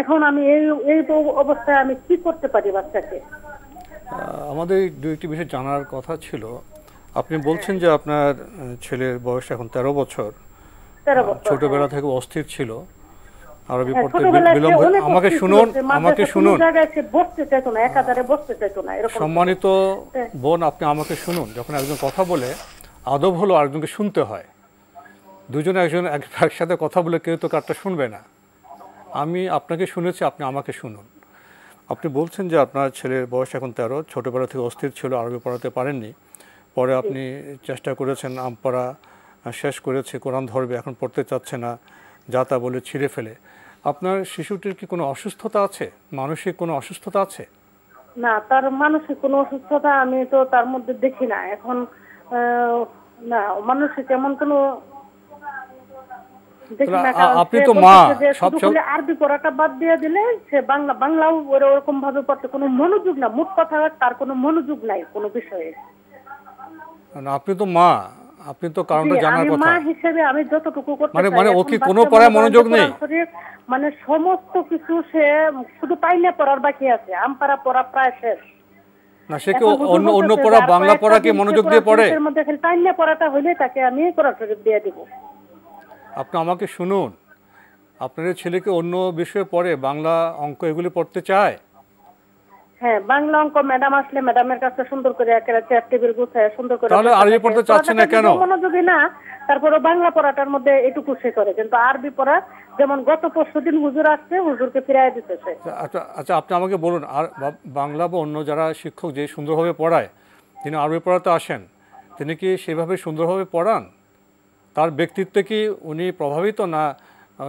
এখন আমি এই অবস্থায় আমি কি করতে পারি বাচ্চাকে? আমাদের দুইটি বিষয় জানার কথা ছিল। আপনি বলছেন যে আপনার ছেলের বয়স এখন 13 বছর, ছোটবেলা থেকে অস্থির ছিল, আরবি পড়তে বিলম্ব। আমাকে শুনুন সম্মানিত বোন, আপনি আমাকে শুনুন। যখন একজন কথা বলে আদব হলো আরেকজনকে শুনতে হয়। দুজনে একসাথে কথা বলে কেউ তো কারটা শুনবে না। আমি আপনাকে শুনেছি, আপনি আমাকে শুনুন। আপনি বলছেন যে আপনার ছেলের বয়স এখন 13, ছোটোবেলা থেকে অস্থির ছিল, আরবি পড়াতে পারেননি। পরে আপনি চেষ্টা করেছেন, আমপাড়া শেষ করেছে, কোরআন ধরবে, এখন পড়তে চাচ্ছে না, যা তা বলে ছিঁড়ে ফেলে। আপনার শিশুটির কি কোনো অসুস্থতা আছে, মানসিক কোনো অসুস্থতা আছে? না, তার মানসিক কোনো অসুস্থতা আমি তো তার মধ্যে দেখি না এখন। না, মানসিক এমন কোনো দেখি না। আপনি তো মা, আরবি পড়াটা বাদ দিয়ে দিলে সে বাংলাও ওরকম ভাবে পড়তে কোনো মনোযোগ না, মোট কথা তার কোনো মনোযোগ নাই কোনো বিষয়ে। আপনি তো মা, আপনি তো কারণটা জানার কথা। মা হিসেবে আমি যতটুকু করতে চাই, মানে ও কি কোনো পড়ায় মনোযোগ নেই? মানে সমস্ত কিছু সে শুধু পাইলে পড়ার বাকি আছে, আমপাড়া পড়া প্রায় শেষ। না, সে কি অন্য পড়া, বাংলা পড়া কি মনোযোগ দিয়ে পড়ে? এর মধ্যে খালি পাইলে পড়াটা হইলে তাকে আমি কোরআন শরীফ দিয়ে দিব। আপনি আমাকে শুনুন, আপনার ছেলেকে অন্য বিষয়ে পড়ে, বাংলা অঙ্ক এগুলি পড়তে চায়? হ্যাঁ, বাংলা অঙ্ক ম্যাডাম আসলে ম্যাডামের কাছে সুন্দর করে একেবারে চেয়ার টেবিল গুছায় সুন্দর করে। তাহলে আরবি পড়তে চাচ্ছে না কেন? মনোযোগী না, তারপরে বাংলা পড়াটার মধ্যে এটুকু সে করে, কিন্তু আরবি পড়া যেমন গত পরশুদিন হুজুর আসছে, হুজুরকে ফিরাই দিতেছে। আচ্ছা, আপনি আমাকে বলুন, আর বাংলা বা অন্য যারা শিক্ষক যে সুন্দরভাবে পড়ায়, যিনি আরবি পড়াতে আসেন, তিনি কি সেভাবে সুন্দরভাবে পড়ান? তার ব্যক্তিত্বে কি উনি প্রভাবিত, না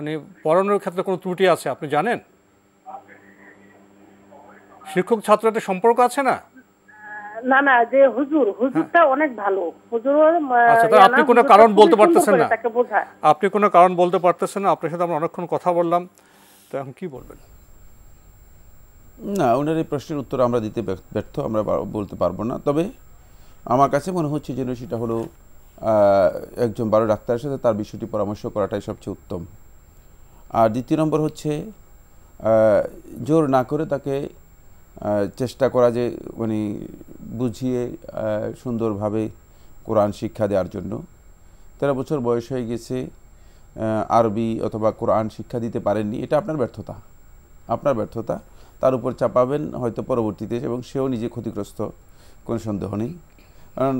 উনি পড়ানোর ক্ষেত্রে কোনো ত্রুটি আছে আপনি জানেন? শিক্ষক ছাত্র একটা সম্পর্ক আছে না? না না, যে হুজুরটা অনেক ভালো। হুজুর আপনি কোনো কারণ বলতে পারতেছেন না, আপনি কোনো কারণ বলতে পারতেছেন না। আপনার সাথে আমরা অনেকক্ষণ কথা বললাম, তো এখন কি বলবেন? না, ওনার এই প্রশ্নের উত্তর আমরা দিতে ব্যর্থ, আমরা বলতে পারবো না। তবে আমার কাছে মনে হচ্ছে যেন সেটা হলো একজন ভালো ডাক্তারের সাথে তার বিষয়টি পরামর্শ করাটাই সবচেয়ে উত্তম। আর দ্বিতীয় নম্বর হচ্ছে জোর না করে তাকে চেষ্টা করা, যে মানে বুঝিয়ে সুন্দরভাবে কোরআন শিক্ষা দেওয়ার জন্য। 13 বছর বয়স হয়ে গেছে, আরবি অথবা কোরআন শিক্ষা দিতে পারেননি, এটা আপনার ব্যর্থতা। তার উপর চাপাবেন হয়তো পরবর্তীতে, এবং সেও নিজে ক্ষতিগ্রস্ত, কোনো সন্দেহ নেই। কারণ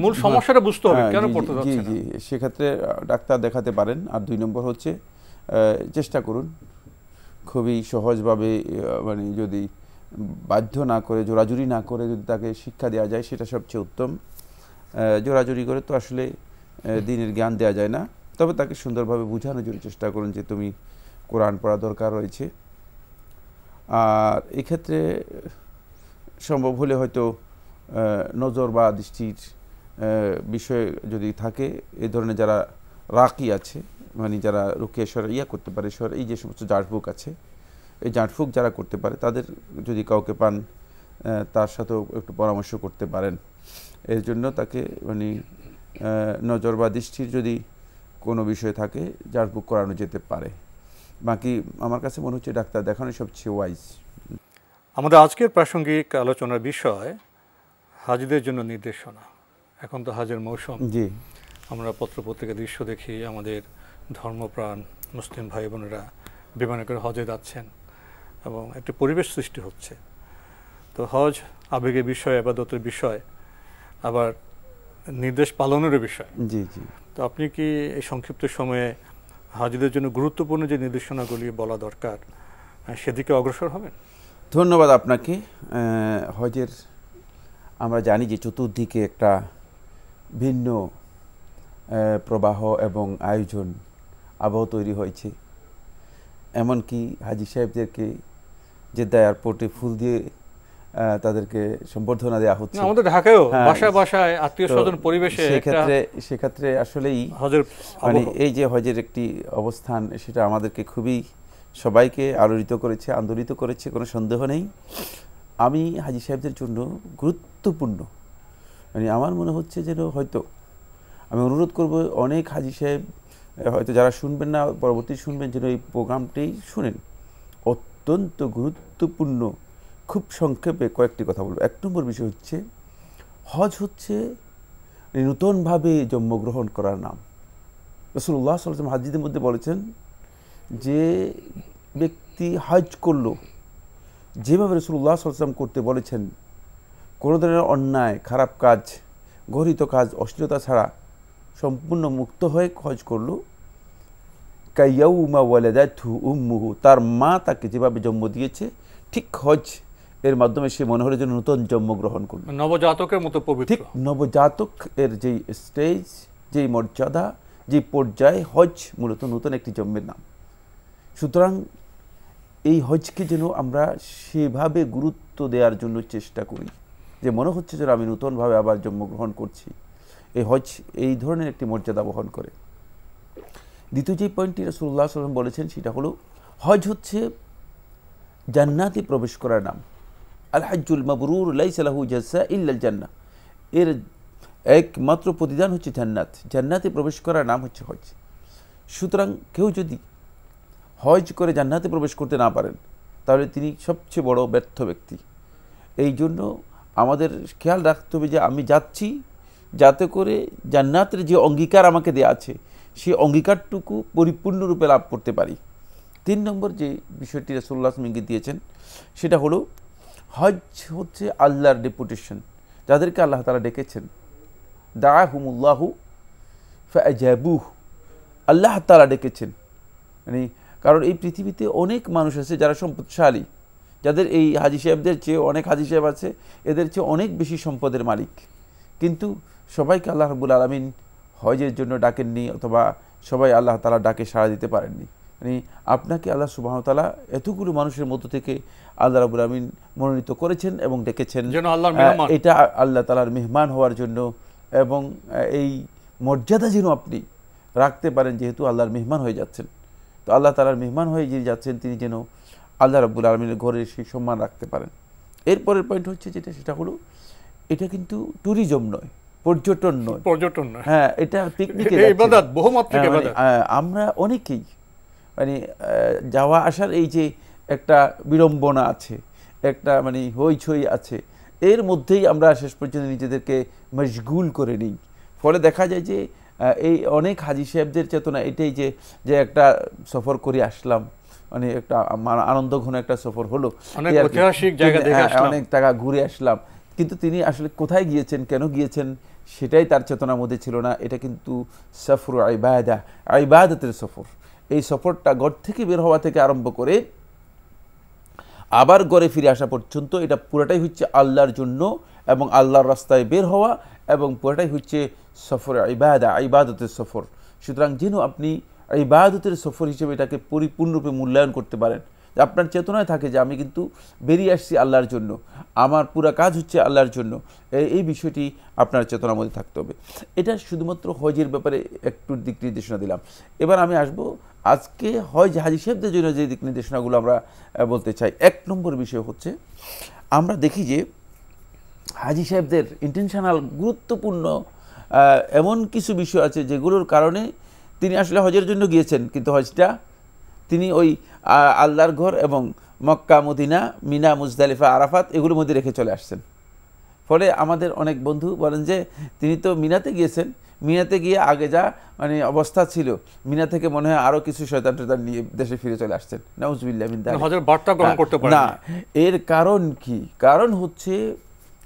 মূল সমস্যাটা বুঝতে হবে কেন পড়তে যাচ্ছে না। সেক্ষেত্রে ডাক্তার দেখাতে পারেন। আর 2 নম্বর হচ্ছে চেষ্টা করুন খুবই সহজভাবে, মানে যদি বাধ্য না করে, জোরাজুরি না করে যদি তাকে শিক্ষা দেওয়া যায়, সেটা সবচেয়ে উত্তম। জোরাজুরি করে তো আসলে দ্বীনের জ্ঞান দেওয়া যায় না। তবে তাকে সুন্দরভাবে বোঝানোর জন্য চেষ্টা করুন যে তুমি কোরআন পড়া দরকার রয়েছে। আর এক্ষেত্রে সম্ভব হলে হয়তো নজর বা দৃষ্টির বিষয় যদি থাকে, এই ধরনের যারা রাকি আছে, মানে যারা রুকিয়া শরঈয়া করতে পারে, এই যে সমস্ত জাঁটফুঁক আছে, এই জাঁটফুঁক যারা করতে পারে, তাদের যদি কাউকে পান, তার সাথেও একটু পরামর্শ করতে পারেন। এর জন্য তাকে মানে নজর বা দৃষ্টির যদি কোনো বিষয় থাকে, জাঁটফুঁক করানো যেতে পারে। বাকি আমার কাছে মনে হচ্ছে ডাক্তার দেখানো সবচেয়ে ওয়াইজ। আমাদের আজকের প্রাসঙ্গিক আলোচনার বিষয় হাজিদের জন্য নির্দেশনা। এখন তো হাজের মৌসুম। জি, আমরা পত্রপত্রিকা দৃশ্য দেখি, আমাদের ধর্মপ্রাণ মুসলিম ভাই বোনেরা বিমানে করে হজে যাচ্ছেন এবং একটি পরিবেশ সৃষ্টি হচ্ছে। তো হজ আবেগের বিষয়, ইবাদতের বিষয়, আবার নির্দেশ পালনেরও বিষয়। জি জি। তো আপনি কি এই সংক্ষিপ্ত সময়ে হাজিদের জন্য গুরুত্বপূর্ণ যে নির্দেশনাগুলি বলা দরকার, সেদিকে অগ্রসর হবেন? ধন্যবাদ আপনাকে। হজের আমরা জানি যে চতুর্দিকে একটা ভিন্ন প্রবাহ এবং আয়োজন আবহ তৈরি হয়েছে। এমনকি হাজি সাহেবদেরকে জেদ্দা এয়ারপোর্টে ফুল দিয়ে তাদেরকে সম্বর্ধনা দেওয়া হচ্ছে। আমাদের ঢাকায়ও বাসায় বাসায় আত্মীয়স্বজন পরিবেশে সেক্ষেত্রে আসলেই হজের মানে এই যে হজের একটি অবস্থান, সেটা আমাদেরকে খুবই সবাইকে আলোড়িত করেছে, আন্দোলিত করেছে, কোনো সন্দেহ নেই। আমি হাজি সাহেবদের জন্য গুরুত্বপূর্ণ, মানে আমার মনে হচ্ছে যেন হয়তো আমি অনুরোধ করব অনেক হাজি সাহেব হয়তো যারা শুনবেন না, পরবর্তী শুনবেন, যেন এই প্রোগ্রামটি শুনেন। অত্যন্ত গুরুত্বপূর্ণ। খুব সংক্ষেপে কয়েকটি কথা বলবো। এক নম্বর বিষয় হচ্ছে হজ হচ্ছে নূতনভাবে জন্মগ্রহণ করার নাম। রাসূলুল্লাহ সাল্লাল্লাহু আলাইহি ওয়াসাল্লাম হাদিসের মধ্যে বলেছেন যে ব্যক্তি হজ করলো যেভাবে রাসূলুল্লাহ সাল্লাল্লাহু আলাইহি ওয়াসাল্লাম করতে বলেছেন, কোনো ধরনের অন্যায়, খারাপ কাজ, গর্হিত কাজ, অশ্লীলতা ছাড়া সম্পূর্ণ মুক্ত হয়ে হজ করলো, কাইয়াউমা ওয়ালাদাতহু উম্মুহু, তার মা তাকে যেভাবে জন্ম দিয়েছে ঠিক হজ এর মাধ্যমে সে মনে হলো যে নতুন জন্মগ্রহণ করলো, নবজাতকের মতো পবিত্র। ঠিক নবজাতক এর যেই স্টেজ, যেই মর্যাদা, যে পর্যায়ে, হজ মূলত নতুন একটি জন্মের নাম। সুতরাং এই হজকে যেন আমরা সেভাবে গুরুত্ব দেওয়ার জন্য চেষ্টা করি যে মনে হচ্ছে যেন আমি নতুনভাবে আবার জন্মগ্রহণ করছি। এই হজ এই ধরনের একটি মর্যাদা বহন করে। দ্বিতীয় যে পয়েন্টটি রাসূলুল্লাহ সাল্লাল্লাহু আলাইহি ওয়াসাল্লাম বলেছেন সেটা হলো হজ হচ্ছে জান্নাতে প্রবেশ করার নাম। আল হাজ্জুল মাবরুর লাইসা লাহু জাযা ইল্লাল জান্নাহ, এর একমাত্র প্রতিদান হচ্ছে জান্নাত। জান্নাতে প্রবেশ করার নাম হচ্ছে হজ। সুতরাং কেউ যদি হজ করে জান্নাতে প্রবেশ করতে না পারেন তাহলে তিনি সবচেয়ে বড় ব্যর্থ ব্যক্তি। এই জন্য আমাদের খেয়াল রাখতে হবে যে আমি যাচ্ছি যাতে করে জান্নাতের যে অঙ্গীকার আমাকে দেয়া আছে সেই অঙ্গীকারটুকু পরিপূর্ণরূপে লাভ করতে পারি। 3 নম্বর যে বিষয়টি রাসূলুল্লাহ সাল্লাল্লাহু আলাইহি ওয়াসাল্লাম ইঙ্গিত দিয়েছেন সেটা হলো হজ হচ্ছে আল্লাহর ডেপুটেশন, যাদেরকে আল্লাহ তাআলা ডেকেছেন। দাআহুমুল্লাহু ফাআজাবুহু, আল্লাহ তাআলা ডেকেছেন। মানে কারণ এই পৃথিবীতে অনেক মানুষ আছে যারা সম্পদশালী, যাদের এই হাজি সাহেবদের চেয়ে, অনেক হাজি সাহেব আছে এদের চেয়ে অনেক বেশি সম্পদের মালিক, কিন্তু সবাইকে আল্লাহ রাব্বুল আলামিন হজের জন্য ডাকেননি, অথবা সবাই আল্লাহ তাআলা ডাকে সাড়া দিতে পারেননি। মানে আপনাকে আল্লাহ সুবহানাহু ওয়া তাআলা এতগুলো মানুষের মধ্য থেকে আল্লাহ রাব্বুল আলামিন মনোনীত করেছেন এবং ডেকেছেন এটা আল্লাহ তাআলার মেহমান হওয়ার জন্য, এবং এই মর্যাদা যেন আপনি রাখতে পারেন, যেহেতু আল্লাহর মেহমান হয়ে যাচ্ছেন। তো আল্লাহ তাআলার মেহমান হয়ে যিনি যাচ্ছেন তিনি যেন আল্লাহ রাব্বুল আলামিনের ঘরে সেই সম্মান রাখতে পারেন। এরপরের পয়েন্ট হচ্ছে যেটা, সেটা হলো এটা কিন্তু ট্যুরিজম নয়, পর্যটন নয়, হ্যাঁ এটা পিকনিকের ইবাদত, বহুমাত্রিক ইবাদত। আমরা অনেকেই মানে যাওয়া আসার এই যে একটা বিড়ম্বনা আছে, একটা মানে হইচই আছে, এর মধ্যেই আমরা শেষ পর্যন্ত নিজেদেরকে মশগুল করে নিই। ফলে দেখা যায় যে এই অনেক হাজি সাহেবদের চেতনা এটাই যে একটা সফর করে আসলাম, মানে একটা আনন্দ ঘন একটা সফর হলো, অনেক টাকা ঘুরে আসলাম, কিন্তু তিনি আসলে কোথায় গিয়েছেন, কেন গিয়েছেন সেটাই তার চেতনার মধ্যে ছিল না। এটা কিন্তু সফর ইবাদা, ইবাদতের সফর। এই সফরটা ঘর থেকে বের হওয়া থেকে আরম্ভ করে আবার ঘরে ফিরে আসা পর্যন্ত এটা পুরোটাই হচ্ছে আল্লাহর জন্য এবং আল্লাহর রাস্তায় বের হওয়া, এবং পুরোটাই হচ্ছে সফর ইবাদা, ইবাদতের সফর। সুতরাং যেন আপনি ইবাদতের সফর হিসেবে এটাকে পরিপূর্ণরূপে মূল্যায়ন করতে পারেন, যে আপনার চেতনায় থাকে যে আমি কিন্তু বেরিয়ে আসছি আল্লাহর জন্য, আমার পুরা কাজ হচ্ছে আল্লাহর জন্য। এই বিষয়টি আপনার চেতনার মধ্যে থাকতে হবে। এটা শুধুমাত্র হজের ব্যাপারে একটু দিক নির্দেশনা দিলাম। এবার আমি আসবো আজকে হজ হাজি সাহেবদের জন্য যে দিক নির্দেশনাগুলো আমরা বলতে চাই। 1 নম্বর বিষয় হচ্ছে আমরা দেখি যে হাজি সাহেবদের ইন্টেনশনাল গুরুত্বপূর্ণ এমন কিছু বিষয় আছে যেগুলোর কারণে তিনি আসলে হজের জন্য গিয়েছেন, কিন্তু হজটা তিনি ওই আল্লাহর ঘর এবং মক্কা, মদিনা, মিনা, মুজদালিফা, আরাফাত এগুলোর মধ্যে রেখে চলে আসছেন। ফলে আমাদের অনেক বন্ধু বলেন যে তিনি তো মিনাতে গিয়েছেন, মিনাতে গিয়ে আগে যা মানে অবস্থা ছিল, মিনা থেকে মনে হয় আরো কিছু শয়তান টয়তান নিয়ে দেশে ফিরে চলে আসছেন। নাউজুবিল্লাহ মিন যালিক। হজের বার্তা গ্রহণ করতে পারেন না। এর কারণ কি? কারণ হচ্ছে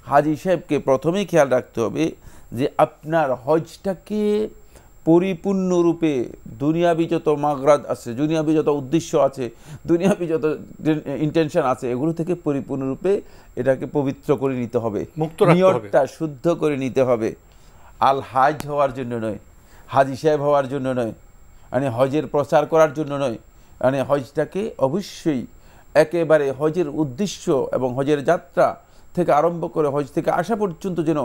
হাজি সাহেবকে প্রথমেই খেয়াল রাখতে হবে যে আপনার হজটাকে পরিপূর্ণরূপে দুনিয়াবি যত মাগরাদ আছে, দুনিয়াবি যত উদ্দেশ্য আছে, দুনিয়াবি যত ইন্টেনশন আছে, এগুলো থেকে পরিপূর্ণরূপে এটাকে পবিত্র করে নিতে হবে, নিয়তটা শুদ্ধ করে নিতে হবে। আল হাজ হওয়ার জন্য নয়, হাজি সাহেব হওয়ার জন্য নয়, মানে হজের প্রচার করার জন্য নয়, মানে হজটাকে অবশ্যই একেবারে হজের উদ্দেশ্য এবং হজের যাত্রা থেকে আরম্ভ করে হজ থেকে আসা পর্যন্ত যেন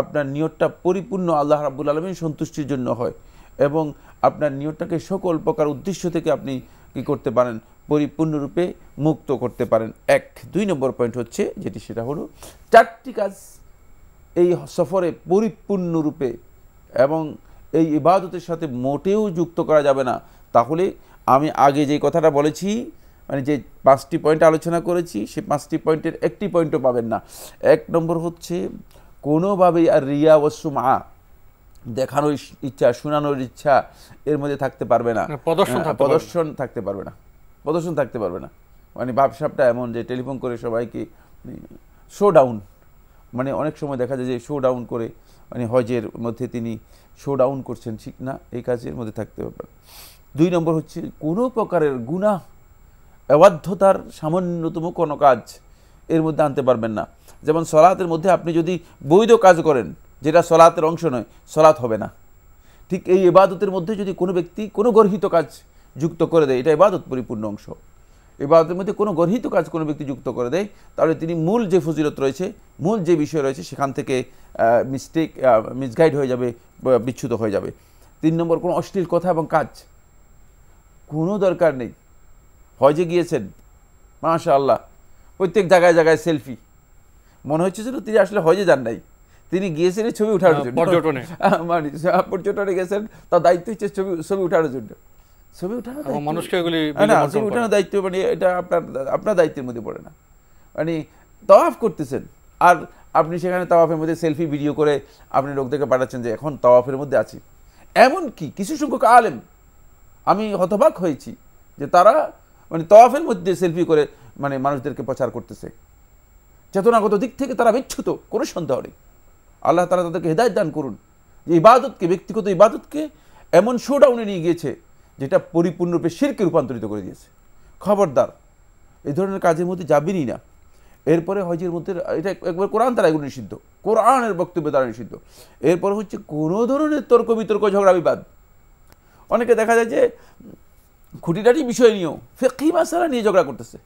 আপনার নিয়তটা পরিপূর্ণ আল্লাহ রাব্বুল আলামিন সন্তুষ্টির জন্য হয়, এবং আপনার নিয়তটাকে সকল প্রকার উদ্দেশ্য থেকে আপনি কি করতে পারেন, পরিপূর্ণরূপে মুক্ত করতে পারেন। 2 নম্বর পয়েন্ট হচ্ছে যেটি, সেটা হলো 4টি কাজ এই সফরে পরিপূর্ণরূপে এবং এই ইবাদতের সাথে মোটেও যুক্ত করা যাবে না। তাহলে আমি আগে যে কথাটা বলেছি, মানে যে 5টি পয়েন্ট আলোচনা করেছি, সেই 5টি পয়েন্টের একটি পয়েন্টও পাবেন না। 1 নম্বর হচ্ছে কোনোভাবেই আর রিয়া ও সুমআ, দেখানোর ইচ্ছা, শোনানোর ইচ্ছা এর মধ্যে থাকতে পারবে না, প্রদর্শন থাকতে পারবে না, প্রদর্শন থাকতে পারবে না। মানে ভাবসাবটা এমন যে টেলিফোন করে সবাইকে শো ডাউন, মানে অনেক সময় দেখা যায় যে শো ডাউন করে, মানে হজের মধ্যে তিনি শো ডাউন করছেন, ঠিক না, এই কাজের মধ্যে থাকতে পারবে। 2 নম্বর হচ্ছে কোনো প্রকারের গুনাহ, অবাধ্যতার সামান্যতম কোনো কাজ এর মধ্যে আনতে পারবেন না। যেমন সলাতের মধ্যে আপনি যদি বৈধ কাজ করেন যেটা সলাতের অংশ নয়, সলাত হবে না। ঠিক এই ইবাদতের মধ্যে যদি কোনো ব্যক্তি কোনো গর্হিত কাজ যুক্ত করে দেয়, এটা ইবাদত পরিপূর্ণ অংশ। ইবাদতের মধ্যে কোনো গর্হিত কাজ কোনো ব্যক্তি যুক্ত করে দেয়, তাহলে তিনি মূল যে ফজিলত রয়েছে, মূল যে বিষয় রয়েছে, সেখান থেকে মিসগাইড হয়ে যাবে, বিচ্যুত হয়ে যাবে। 3 নম্বর, কোনো অশ্লীল কথা এবং কাজ কোনো দরকার নেই। হজে গিয়েছেন, মাশাআল্লাহ, প্রত্যেক জায়গায় জায়গায় সেলফি, মনে হচ্ছে যেন তিনি আসলে হজে যান নাই, তিনি গিয়েছেন ছবি উঠানোর জন্য, মানে পর্যটনে গেছেন, তার দায়িত্ব হচ্ছে ছবি উঠানোর জন্য, ছবি উঠানোর দায়িত্ব, মানে এটা আপনার দায়িত্বের মধ্যে পড়ে না। মানে তাওয়াফ করতেছেন আর আপনি সেখানে তাওয়াফের মধ্যে সেলফি ভিডিও করে আপনি লোকদেরকে পাঠাচ্ছেন যে এখন তাওয়াফের মধ্যে আছি। এমনকি কিছু সংখ্যক আলেম, আমি হতবাক হয়েছি যে তারা মানে তাওয়াফের মধ্যে সেলফি করে মানে মানুষদেরকে প্রচার করতেছে। চেতনাগত দিক থেকে তারা বিচ্যুত, কোনো সন্দেহ নেই। আল্লাহ তাআলা তাদেরকে হেদায়েত দান করুন যে ইবাদতকে, ব্যক্তিগত ইবাদতকে এমন শোডাউনে নিয়ে গিয়েছে যেটা পরিপূর্ণরূপে শিরকে রূপান্তরিত করে দিয়েছে। খবরদার, এই ধরনের কাজের মধ্যে যাবেনই না। এরপরে হজের মধ্যে এটা একবার কোরআন দ্বারা এগুলো নিষিদ্ধ, কোরআনের বক্তব্য দ্বারা নিষিদ্ধ। এরপরে হচ্ছে কোনো ধরনের তর্ক বিতর্ক, ঝগড়া বিবাদ। অনেকে দেখা যায় যে খুঁটিনাটি বিষয় নিয়েও ফিকহি মাসালা নিয়ে ঝগড়া করতেছে,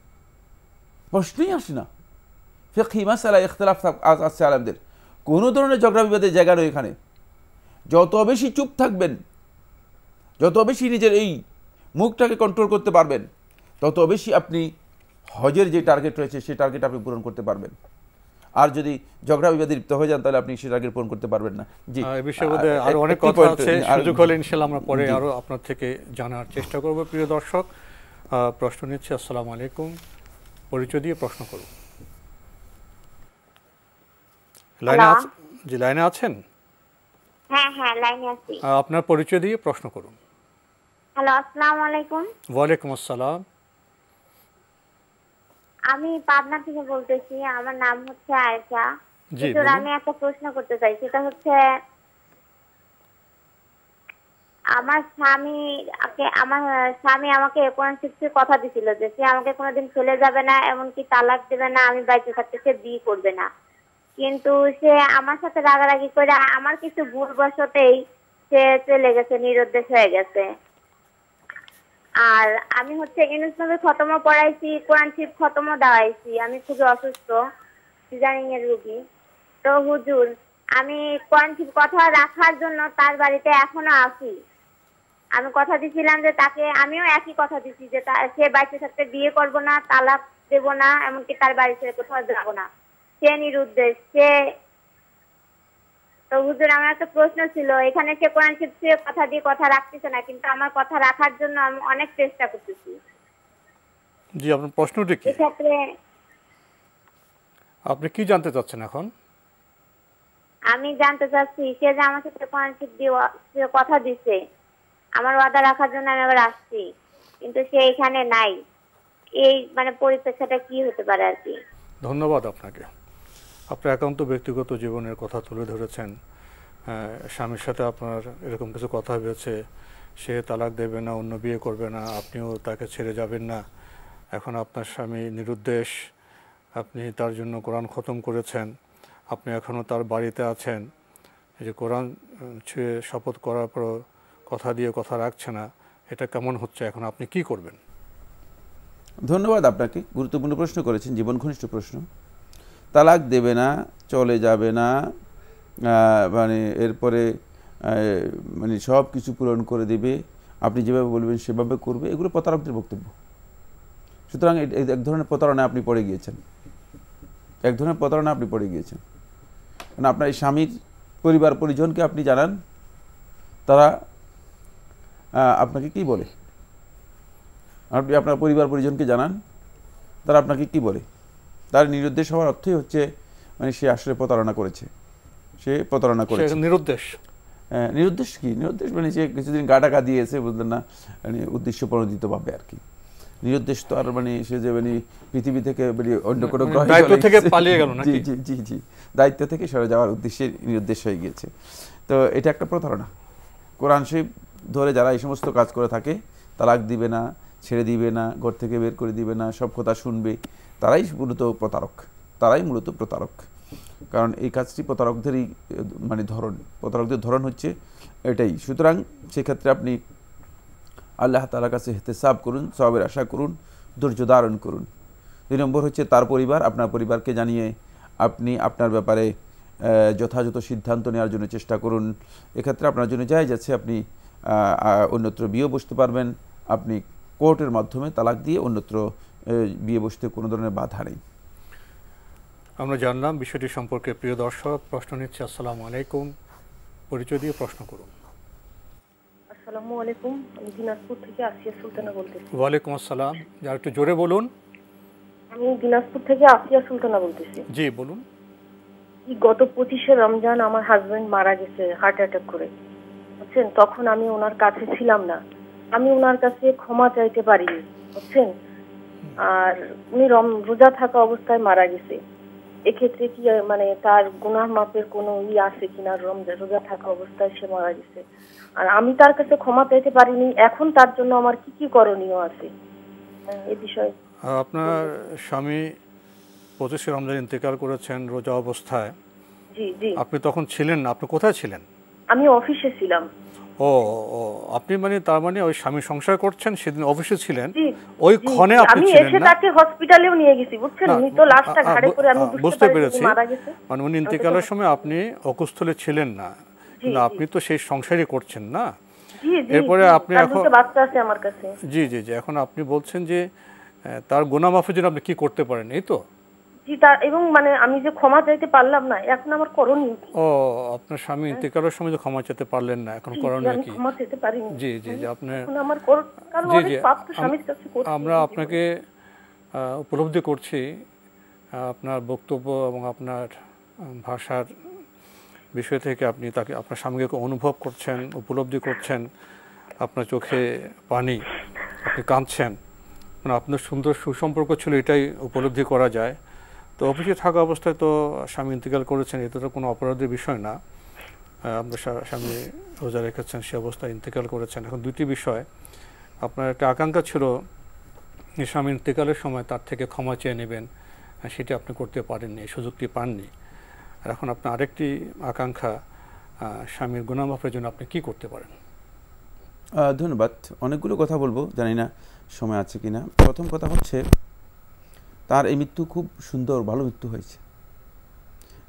প্রশ্নই আসে না। ফিকহি মাসালা ইখতিলাফ আছে আলেমদের, কোনো ধরনের ঝগড়া বিবাদের জায়গা নয় এখানে। যত বেশি চুপ থাকবেন, যত বেশি নিজের এই মুখটাকে কন্ট্রোল করতে পারবেন, তত বেশি আপনি হজের যে টার্গেট রয়েছে সেই টার্গেট আপনি পূরণ করতে পারবেন। আর যদি ঝগড়া বিবাদে লিপ্ত হয়ে যান তাহলে আপনি সেই টার্গেট পূরণ করতে পারবেন না। জি, এই বিষয়ে আরো অনেক কথা আছে, সুযোগ হলে ইনশাআল্লাহ আমরা পরে আরো আপনার থেকে জানার চেষ্টা করব। প্রিয় দর্শক, প্রশ্ন নিচ্ছি। আসসালামু আলাইকুম, পরিচয় দিয়ে প্রশ্ন করুন। লাইনে আছেন? হ্যাঁ হ্যাঁ, লাইনে আছি। আপনার পরিচয় দিয়ে প্রশ্ন করুন। হ্যালো, আসসালামু আলাইকুম। ওয়ালাইকুম আসসালাম। আমি পাবনা থেকে বলতেছি, আমার নাম হচ্ছে আয়েশা। আমি একটা প্রশ্ন করতে চাই, সেটা হচ্ছে আমার স্বামী আমাকে কোরআন শিক্ষার কথা দিছিল যে সে আমাকে কোনোদিন ফেলে যাবে না, এমনকি তালাক দেবে না, আমি বাইরে থাকতে সে বিয়ে করবে না। কিন্তু সে আমার সাথে রাগারাগি করে আমার কিছু ভুলবশতেই সে চলে গেছে, নিরুদ্দেশ হয়ে গেছে। আর আমি হচ্ছে ইউনুস নবী খতমও পড়াইছি, কোরআন শরীফ খতমও দেওয়াইছি। আমি খুবই অসুস্থ, সিজারিং এর রোগী। তো হুজুর, আমি কোরআন শরীফ কথা রাখার জন্য তার বাড়িতে এখনো আছি। আমি কথা দিছিলাম যে তাকে, আমিও একই কথা দিছি যে সে বাইরে থাকতে বিয়ে করবো না, তালাক দেবো না, এমনকি তার বাড়ি ছেড়ে কোথাও যাবো না। সে নিরুদ্দেশ। তো হুজুর, আমার একটা প্রশ্ন ছিল, এখানে সে কোরআন শরীফ কথা দিয়ে কথা রাখতেছে না, কিন্তু আমার কথা রাখার জন্য আমি অনেক চেষ্টা করতেছি। জি, আপনার প্রশ্নটি কি? এক্ষেত্রে আপনি কি জানতে চাচ্ছেন এখন? আমি জানতে চাচ্ছি, সে যে আমার সাথে কোরআন শরীফ দিয়ে কথা দিছে, আমার ওয়াদা রাখার জন্য আমি আবার আসছি, কিন্তু সে এখানে নাই। এই মানে পরিপ্রেক্ষিতটা কি হতে পারে আর কি? ধন্যবাদ আপনাকে। আপনার একান্ত ব্যক্তিগত জীবনের কথা তুলে ধরেছেন, স্বামীর সাথে আপনার এরকম কিছু কথা হয়েছে, সে তালাক দেবে না, অন্য বিয়ে করবে না, আপনিও তাকে ছেড়ে যাবেন না, এখন আপনার স্বামী নিরুদ্দেশ, আপনি তার জন্য কোরআন খতম করেছেন, আপনি এখনও তার বাড়িতে আছেন, এই যে কোরআন ছুঁয়ে শপথ করার পর কথা দিয়ে কথা রাখছে না, এটা কেমন হচ্ছে, এখন আপনি কি করবেন? ধন্যবাদ আপনাকে, গুরুত্বপূর্ণ প্রশ্ন করেছেন, জীবন ঘনিষ্ঠ প্রশ্ন। তালাক দেবে না, চলে যাবে না, মানে এরপরে মানে সব কিছু পূরণ করে দেবে, আপনি যেভাবে বলবেন সেভাবে করবে, এগুলো প্রতারকদের বক্তব্য। সুতরাং এক ধরনের প্রতারণা আপনি পড়ে গিয়েছেন, এক ধরনের প্রতারণা আপনি পড়ে গিয়েছেন। কারণ আপনার এই স্বামীর পরিবার পরিজনকে আপনি জানান, তারা আপনাকে কি বলে? আপনি আপনার পরিবার পরিজনকে জানান, তারা আপনাকে কি বলে? তার নিরুদ্দেশ হওয়ার অর্থই হচ্ছে মানে সে আসলে প্রতারণা করেছে, সে প্রতারণা করেছে। নিরুদ্দেশ, নিরুদ্দেশ কি? নিরুদ্দেশ মানে সে কিছুদিন গা টাকা দিয়েছে, বুঝলেন না, মানে উদ্দেশ্য প্রণোদিত ভাবে আর কি। নিরুদ্দেশ তো আর মানে সে যে মানে পৃথিবী থেকে অন্য কোনো গ্রহে দায়িত্ব থেকে পালিয়ে গেল নাকি? জি জি জি, দায়িত্ব থেকে সরে যাওয়ার উদ্দেশ্যে নিরুদ্দেশ হয়ে গিয়েছে। তো এটা একটা প্রতারণা। কোরআন শরীফ ধরে যারা এই সমস্ত কাজ করে থাকে, তালাক দিবে না, ছেড়ে দিবে না, ঘর থেকে বের করে দিবে না, সব কথা শুনবে, তারাই মূলত প্রতারক, তারাই মূলত প্রতারক। কারণ এই কাজটি প্রতারকদেরই মানে ধরন, প্রতারকদের ধরন হচ্ছে এটাই। সুতরাং সেক্ষেত্রে আপনি আল্লাহ তাআলার কাছে ইহতিসাব করুন, সওয়াবের আশা করুন, ধৈর্য ধারণ করুন। 2 নম্বর হচ্ছে তার পরিবার, আপনার পরিবারকে জানিয়ে আপনি আপনার ব্যাপারে যথাযথ সিদ্ধান্ত নেওয়ার জন্য চেষ্টা করুন। এক্ষেত্রে আপনার জন্য জায়েজ আছে, আপনি অন্যত্র বিয়ে বসতে পারবেন, আপনি কোর্টের মাধ্যমে তালাক দিয়ে অন্যত্র বিয়ে বসতে কোনো ধরনের বাধা নেই। আমরা জানলাম বিষয়টি সম্পর্কে। প্রিয় দর্শক, প্রশ্ন নিচ্ছে। আসসালামু আলাইকুম, পরিচয় দিয়ে প্রশ্ন করুন। আসসালামু আলাইকুম, আমি দিনাজপুর থেকে আসিয়া সুলতানা বলতেছি। ওয়ালাইকুম আসসালাম, আর একটু জোরে বলুন। আমি দিনাজপুর থেকে আসিয়া সুলতানা বলতেছি। জি বলুন। গত 25শে রমজান আমার হাজবেন্ড মারা গেছে হার্ট অ্যাটাক করে, বুঝছেন। তখন আমি ওনার কাছে ছিলাম না, আমি ওনার কাছে ক্ষমা চাইতে পারিনি, বুঝছেন। আর উনি রোজা থাকা অবস্থায় মারা গেছে। এক্ষেত্রে কি মানে তার গুনাহ মাপের কোনো আছে কিনা? রোজা থাকা অবস্থায় সে মারা গেছে, আর আমি তার কাছে ক্ষমা চাইতে পারিনি। এখন তার জন্য আমার কি কি করণীয় আছে এই বিষয়ে? আপনার স্বামী 25শে রমজান ইন্তেকাল করেছেন রোজা অবস্থায়। জি জি। আপনি তখন ছিলেন না, আপনি কোথায় ছিলেন? আমি অফিসে ছিলাম। ও আপনি মানে তার মানে ওই স্বামী সংসার করছেন, সেদিন অফিসে ছিলেন, ওই ক্ষণে আপনি ছিলেন না। আমি এসে তাকে হসপিটালেও নিয়ে গেছি, বুঝছেন। উনি তো লাশটা ঘাড়ে করে, আমি বুঝতে পেরেছি মারা গেছে। মানে উনি ইন্তেকালের সময় আপনি অকুস্থলে ছিলেন না, কিন্তু আপনি তো সেই সংসারই করছেন না। এরপরে আপনি এখন বাচ্চা আছে আমার কাছে। জি জি জি, এখন আপনি বলছেন যে তার গুনাহ মাফের জন্য আপনি কি করতে পারেন, এই তো? জি, তার এবং মানে আমি যে ক্ষমা চাইতে পারলাম না, এখন আমার করণীয় কি? ও আপনার স্বামী ইন্তেকালের সময় যে ক্ষমা চাইতে পারলেন না, এখন করণীয় কি? ক্ষমা চাইতে পারিনি। জি জি জি, আপনি আমার কারণ অনেক পাপ তো স্বামীর কাছে করছি। আমরা আপনাকে উপলব্ধি করছি, আপনার বক্তব্য এবং আপনার ভাষার বিষয় থেকে আপনি তাকে, আপনার স্বামীকে অনুভব করছেন, উপলব্ধি করছেন, আপনার চোখে পানি, আপনি কাঁদছেন, মানে আপনার সুন্দর সুসম্পর্ক ছিল, এটাই উপলব্ধি করা যায়। তো অফিসে থাকা অবস্থায় তো স্বামী ইন্তেকাল করেছেন, এটা তো কোনো অপরাধের বিষয় না। আপনার স্বামী রোজা রেখেছেন, সে অবস্থায় ইন্তেকাল করেছেন। এখন দুটি বিষয়, আপনার একটা আকাঙ্ক্ষা ছিল স্বামী ইন্তেকালের সময় তার থেকে ক্ষমা চেয়ে নেবেন, সেটি আপনি করতে পারেননি, এই সুযোগটি পাননি। আর এখন আপনার আরেকটি আকাঙ্ক্ষা, স্বামীর গুনাহ মাফের জন্য আপনি কি করতে পারেন? ধন্যবাদ। অনেকগুলো কথা বলবো, জানি না সময় আছে কিনা। প্রথম কথা হচ্ছে, তার এই মৃত্যু খুব সুন্দর, ভালো মৃত্যু হয়েছে,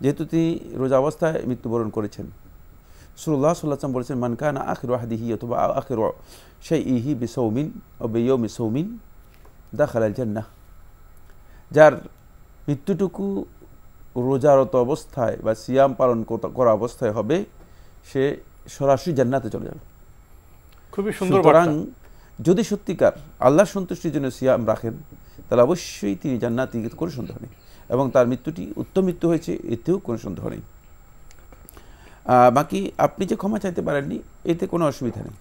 যেহেতু তিনি রোজা অবস্থায় মৃত্যুবরণ করেছেন। রাসূলুল্লাহ সাল্লাল্লাহু আলাইহি ওয়াসাল্লাম বলেছেন, মান কানা আখিরু আহদিহি অথবা আখিরু শাইইহি বিসাওমিন ওয়া বিয়াউমি সাওমিন দাখালাল জান্নাহ। যার মৃত্যুটুকু রোজারত অবস্থায় বা সিয়াম পালন করা অবস্থায় হবে, সে সরাসরি জান্নাতে চলে যাবে। খুবই সুন্দর বার্তা। যদি সত্যিকার আল্লাহর সন্তুষ্টির জন্য সিয়াম রাখেন, তাহলে অবশ্যই তিনি জান্নাতি, কোনো সন্দেহ নেই। এবং তার মৃত্যুটি উত্তম মৃত্যু হয়েছে, এতেও কোনো সন্দেহ নেই। বাকি আপনি যে ক্ষমা চাইতে পারেননি, এতে কোনো অসুবিধা নেই।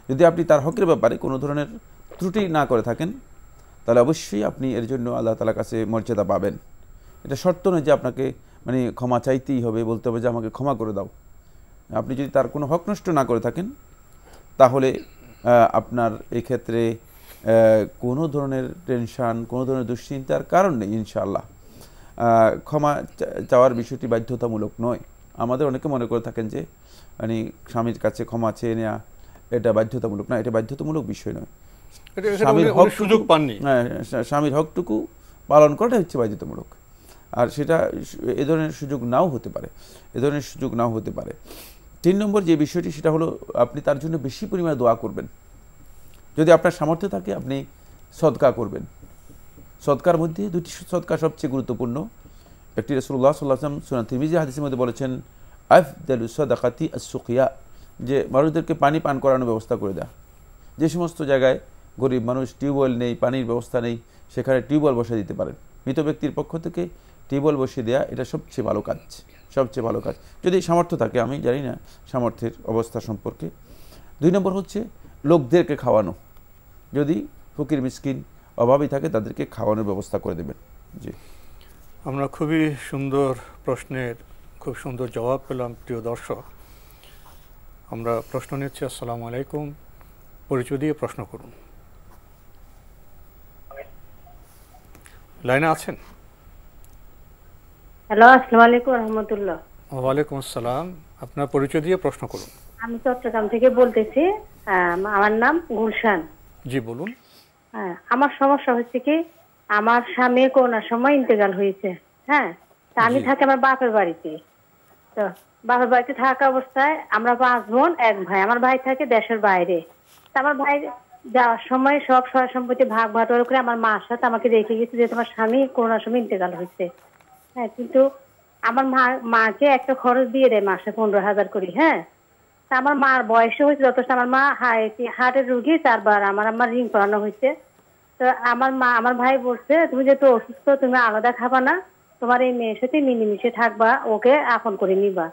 যদি আপনি তার হকের ব্যাপারে কোনো ধরনের ত্রুটি না করে থাকেন, তাহলে অবশ্যই আপনি এর জন্য আল্লাহ তাআলার কাছে মর্যাদা পাবেন। এটা শর্ত নয় যে আপনাকে মানে ক্ষমা চাইতেই হবে, বলতে হবে যে আমাকে ক্ষমা করে দাও। আপনি যদি তার কোনো হক নষ্ট না করে থাকেন তাহলে আপনার এই ক্ষেত্রে কোনো ধরনের টেনশন, কোনো ধরনের দুশ্চিন্তার কারণ নেই ইনশাআল্লাহ। ক্ষমা চাওয়ার বিষয়টি বাধ্যতামূলক নয়। আমাদের অনেকে মনে করে থাকেন যে মানে স্বামীর কাছে ক্ষমা চেয়ে নেওয়া এটা বাধ্যতামূলক না, এটা বাধ্যতামূলক বিষয় নয়। স্বামীর হক সুযোগ পাননি, হ্যাঁ, স্বামীর হকটুকু পালন করাটা হচ্ছে বাধ্যতামূলক। আর সেটা এ ধরনের সুযোগ নাও হতে পারে, এ ধরনের সুযোগ নাও হতে পারে। 3 নম্বর যে বিষয়টি সেটা হলো আপনি তার জন্য বেশি পরিমাণে দোয়া করবেন। যদি আপনার সামর্থ্য থাকে আপনি সদকা করবেন। সদকার মধ্যে 2টি সদকা সবচেয়ে গুরুত্বপূর্ণ। একটি রাসূলুল্লাহ সাল্লাল্লাহু আলাইহি ওয়াসাল্লাম সুনান তিরমিজি হাদিসের মধ্যে বলেছেন আফদালু সাদাকাতি আস-সুকিয়া, যে মানুষদেরকে পানি পান করানোর ব্যবস্থা করে দেয়া। যে সমস্ত জায়গায় গরিব মানুষ টিউবওয়েল নেই, পানির ব্যবস্থা নেই, সেখানে টিউবওয়েল বসিয়ে দিতে পারেন। মৃত ব্যক্তির পক্ষ থেকে টিউবওয়েল বসিয়ে দেওয়া এটা সবচেয়ে ভালো কাজ, সবচেয়ে ভালো কাজ যদি সামর্থ্য থাকে। আমি জানি না সামর্থ্যের অবস্থা সম্পর্কে। 2 নম্বর হচ্ছে লোকদেরকে খাওয়ানো। যদি ফকির মিসকিন অভাবী থাকে তাদেরকে খাওয়ানোর ব্যবস্থা করে দেবেন। জি, আমরা খুবই সুন্দর প্রশ্নের খুব সুন্দর জবাব পেলাম প্রিয় দর্শক। আমরা প্রশ্ন নিচ্ছি। আসসালামু আলাইকুম, পরিচয় দিয়ে প্রশ্ন করুন। লাইনে আছেন? হ্যালো, আসসালামু আলাইকুম রহমতুল্লাহ। ওয়ালাইকুম আসসালাম, আপনার পরিচয় দিয়ে প্রশ্ন করুন। আমি চট্টগ্রাম থেকে বলতেছি, আমার নাম গুলশান। জি বলুন। আমার সমস্যা হচ্ছে কি, আমার স্বামী করোনার সময় ইন্তেকাল হয়েছে। হ্যাঁ, তা আমি থাকি আমার বাপের বাড়িতে। তো বাপের বাড়িতে থাকা অবস্থায় আমরা 5 বোন 1 ভাই। আমার ভাই থাকে দেশের বাইরে। তা আমার ভাই যাওয়ার সময় সব সয় সম্পত্তি ভাগ বাটোয়ারা করে আমার মার সাথে আমাকে রেখে গেছে যে তোমার স্বামী করোনার সময় ইন্তেকাল হয়েছে। হ্যাঁ, কিন্তু আমার মাকে একটা খরচ দিয়ে দেয় মাসে 15,000 করে। হ্যাঁ, তা আমার মার বয়সে হয়েছে যথেষ্ট। আমার মা হার্টের রুগী, 4 বার আমার রিং করানো হয়েছে। তো আমার ভাই বলছে তুমি যেহেতু অসুস্থ তুমি আলাদা খাবা না, তোমার এই মেয়ের সাথে মিলেমিশে থাকবা, ওকে আপন করে নিবা।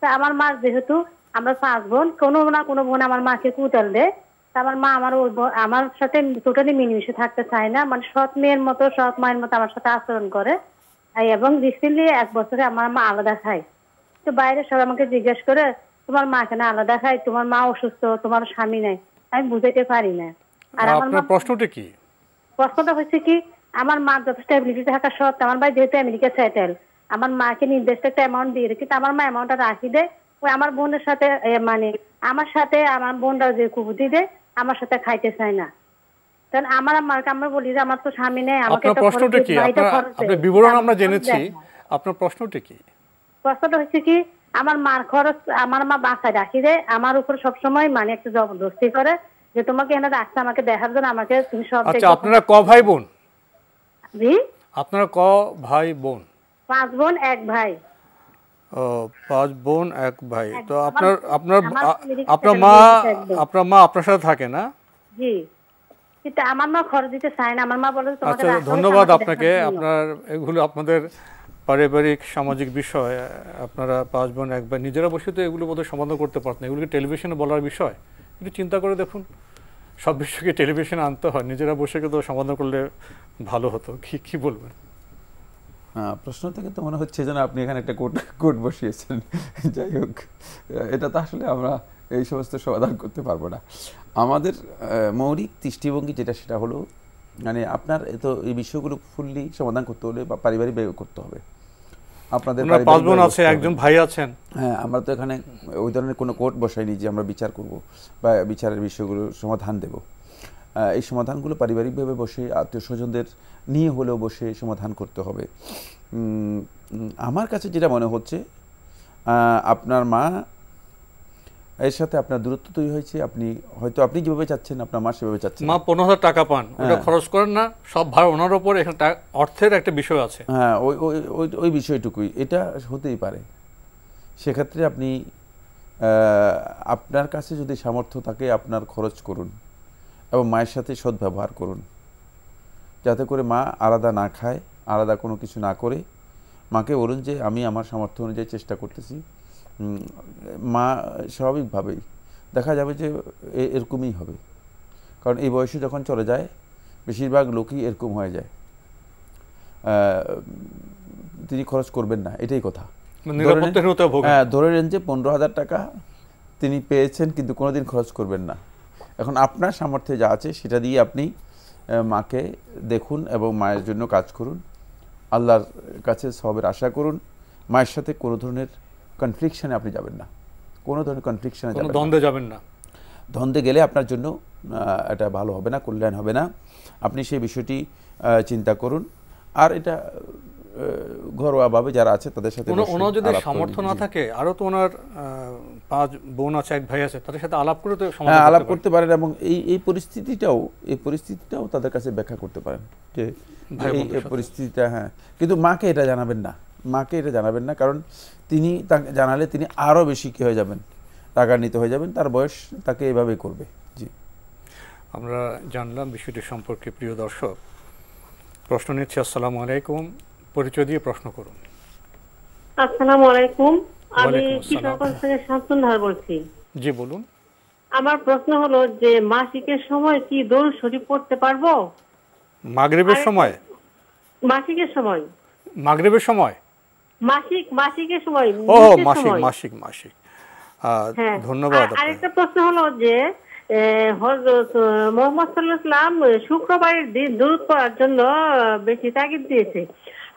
তা আমার মা যেহেতু আমরা 5 বোন, কোনো না কোনো বোন আমার মাকে কুতাল দেয়। তা আমার মা আমার সাথে টোটালি মিলেমিশে থাকতে চায় না, মানে সৎ মেয়ের মতো সৎ মায়ের মতো আমার সাথে আচরণ করে। এবং রিসেন্টলি 1 বছরে আমার মা আলাদা খায়। তো বাইরে সব আমাকে জিজ্ঞেস করে তোমার মা কেন আলাদা খায়, তোমার মা অসুস্থ, তোমার স্বামী নাই। আমি বুঝাইতে পারি না। আর আমার প্রশ্নটা কি? প্রশ্নটা হচ্ছে কি, আমার মা যথেষ্ট স্টেবিলিটি থাকা সত্ত্বেও আমার ভাই যেহেতু আমেরিকা সেটেল, আমার মাকে নির্দিষ্ট একটা অ্যামাউন্ট দিয়ে রেখে আমার মা অ্যামাউন্টটা রাখি দেয়। ওই আমার বোনের সাথে মানে আমার সাথে আমার বোনরা যে কুবুদ্ধি দেয় আমার সাথে খাইতে চায় না। কারণ আমার মাকে আমরা বলি যে আমার তো স্বামী নেই, আমাকে আপনার প্রশ্নটা কি? আপনার বিবরণ আমরা জেনেছি, আপনার প্রশ্নটা কি? প্রশ্নটা হচ্ছে কি, আমার মার খরচ আমার মা বাসায় রাখি দেয়, আমার উপর সবসময় মানে একটা জবরদস্তি করে যে তোমাকে এনে রাখছে আমাকে দেখার জন্য, আমাকে তুমি সব। আচ্ছা, আপনারা ক ভাই বোন? জি, আপনারা ক ভাই বোন? 5 বোন 1 ভাই। ও, 5 বোন 1 ভাই। তো আপনার মা আপনার সাথে থাকে না? জি, কিন্তু আমার মা খরচ দিতে চায় না। আমার মা বলে তোমাকে। আচ্ছা, ধন্যবাদ আপনাকে। আপনার এগুলো আপনাদের পারিবারিক সামাজিক বিষয়। আপনারা 5 বোন 1 ভাই, নিজেরা বসে তো এগুলো বোধহয় সমাধান করতে পারতেন। এগুলোকে টেলিভিশনে বলার বিষয়? একটু চিন্তা করে দেখুন, সব বিষয়কে টেলিভিশনে আনতে হয়, নিজেরা বসে তো সমাধান করলে ভালো হতো। কি বলবেন? প্রশ্ন থেকে তো মনে হচ্ছে যেন আপনি এখানে একটা কোর্ট বসিয়েছেন। যাই হোক, এটা তো আসলে আমরা এই সমস্ত সমাধান করতে পারবো না। আমাদের মৌলিক দৃষ্টিভঙ্গি যেটা, সেটা হলো মানে আপনার তো এই বিষয়গুলো ফুললি সমাধান করতে হলে বা পারিবারিক ব্যয় করতে হবে। আপনাদের 5 বোন আছে, একজন ভাই আছেন। হ্যাঁ, আমরা তো এখানে ওই ধরনের কোনো কোর্ট বসাইনি যে আমরা বিচার করব বা বিচারের বিষয়গুলো সমাধান দেব। এই সমাধানগুলো পারিবারিকভাবে বসে আত্মীয় স্বজনদের নিয়ে হলেও বসে সমাধান করতে হবে। আমার কাছে যেটা মনে হচ্ছে, আপনার মা এর সাথে আপনার দূরত্ব তৈরি হয়েছে। আপনি যেভাবে চাচ্ছেন আপনার মা সেভাবে চাচ্ছেন। মা 15,000 টাকা পান, ওটা খরচ করেন না, সব ভার ওনার উপর। এখানে অর্থের একটা বিষয় আছে। হ্যাঁ, ওই বিষয়টুকুই, এটা হতেই পারে। সেক্ষেত্রে আপনি আপনার কাছে যদি সামর্থ্য থাকে আপনার খরচ করুন এবং মায়ের সাথে সদ্ব্যবহার করুন, যাতে করে মা আলাদা না খায়, আলাদা কোনো কিছু না করে। মাকে বলুন যে আমি আমার সামর্থ্য অনুযায়ী চেষ্টা করতেছি। মা স্বাভাবিকভাবেই দেখা যাবে যে এরকমই হবে, কারণ এই বয়সে যখন চলে যায় বেশিরভাগ লোকই এরকম হয়ে যায়। তিনি খরচ করবেন না, এটাই কথা। ধরে নেন যে 15,000 টাকা তিনি পেয়েছেন কিন্তু কোনোদিন খরচ করবেন না। এখন আপনার সামর্থ্যে যা আছে সেটা দিয়ে আপনি মাকে দেখুন এবং মায়ের জন্য কাজ করুন, আল্লাহর কাছে সবের আশা করুন। মায়ের সাথে কোনো ধরনের কনফ্লিকশনে আপনি যাবেন না, কোনো ধরনের কনফ্লিকশনে যাবেন না। দ্বন্দ্বে গেলে আপনার জন্য এটা ভালো হবে না, কল্যাণ হবে না। আপনি সেই বিষয়টি চিন্তা করুন। আর এটা ঘরোয়াভাবে যারা আছে তাদের সাথে ওনার যদি সামর্থ্য না থাকে, আরো তো ওনার 5 বোন আছে, 1 ভাই আছে, তাদের সাথে আলাপ করে তো আলাপ করতে পারেন এবং এই পরিস্থিতিটাও তাদের কাছে ব্যাখ্যা করতে পারেন যে এই পরিস্থিতিটা। হ্যাঁ, কিন্তু মাকে এটা জানাবেন না, কারণ তিনি তাকে জানালে তিনি আরো বেশি কি হয়ে যাবেন, রাগান্বিত হয়ে যাবেন। তার বয়স তাকে এভাবে করবে। জি, আমরা জানলাম বিষয়টি সম্পর্কে। প্রিয় দর্শক, প্রশ্ন নিচ্ছি। আসসালামু আলাইকুম, পরিচয় দিয়ে প্রশ্ন করুন। আসসালামু আলাইকুম, আমি কিশোরগঞ্জ থেকে শামসুন্নাহার বলছি। জি বলুন। আমার প্রশ্ন হলো যে মাসিকের সময় কি দরুদ শরীফ পড়তে পারবো? মাগরিবের সময়? মাসিকের সময়, মাগরিবের সময়, মাসিকের সময়। ও মাসিক। ধন্যবাদ। আরেকটা প্রশ্ন হলো যে হযরত মুহাম্মদ সাল্লাল্লাহু আলাইহি ওয়াসাল্লাম শুক্রবারের দিন দরুদ পড়ার জন্য বেশি তাগিদ দিয়েছে।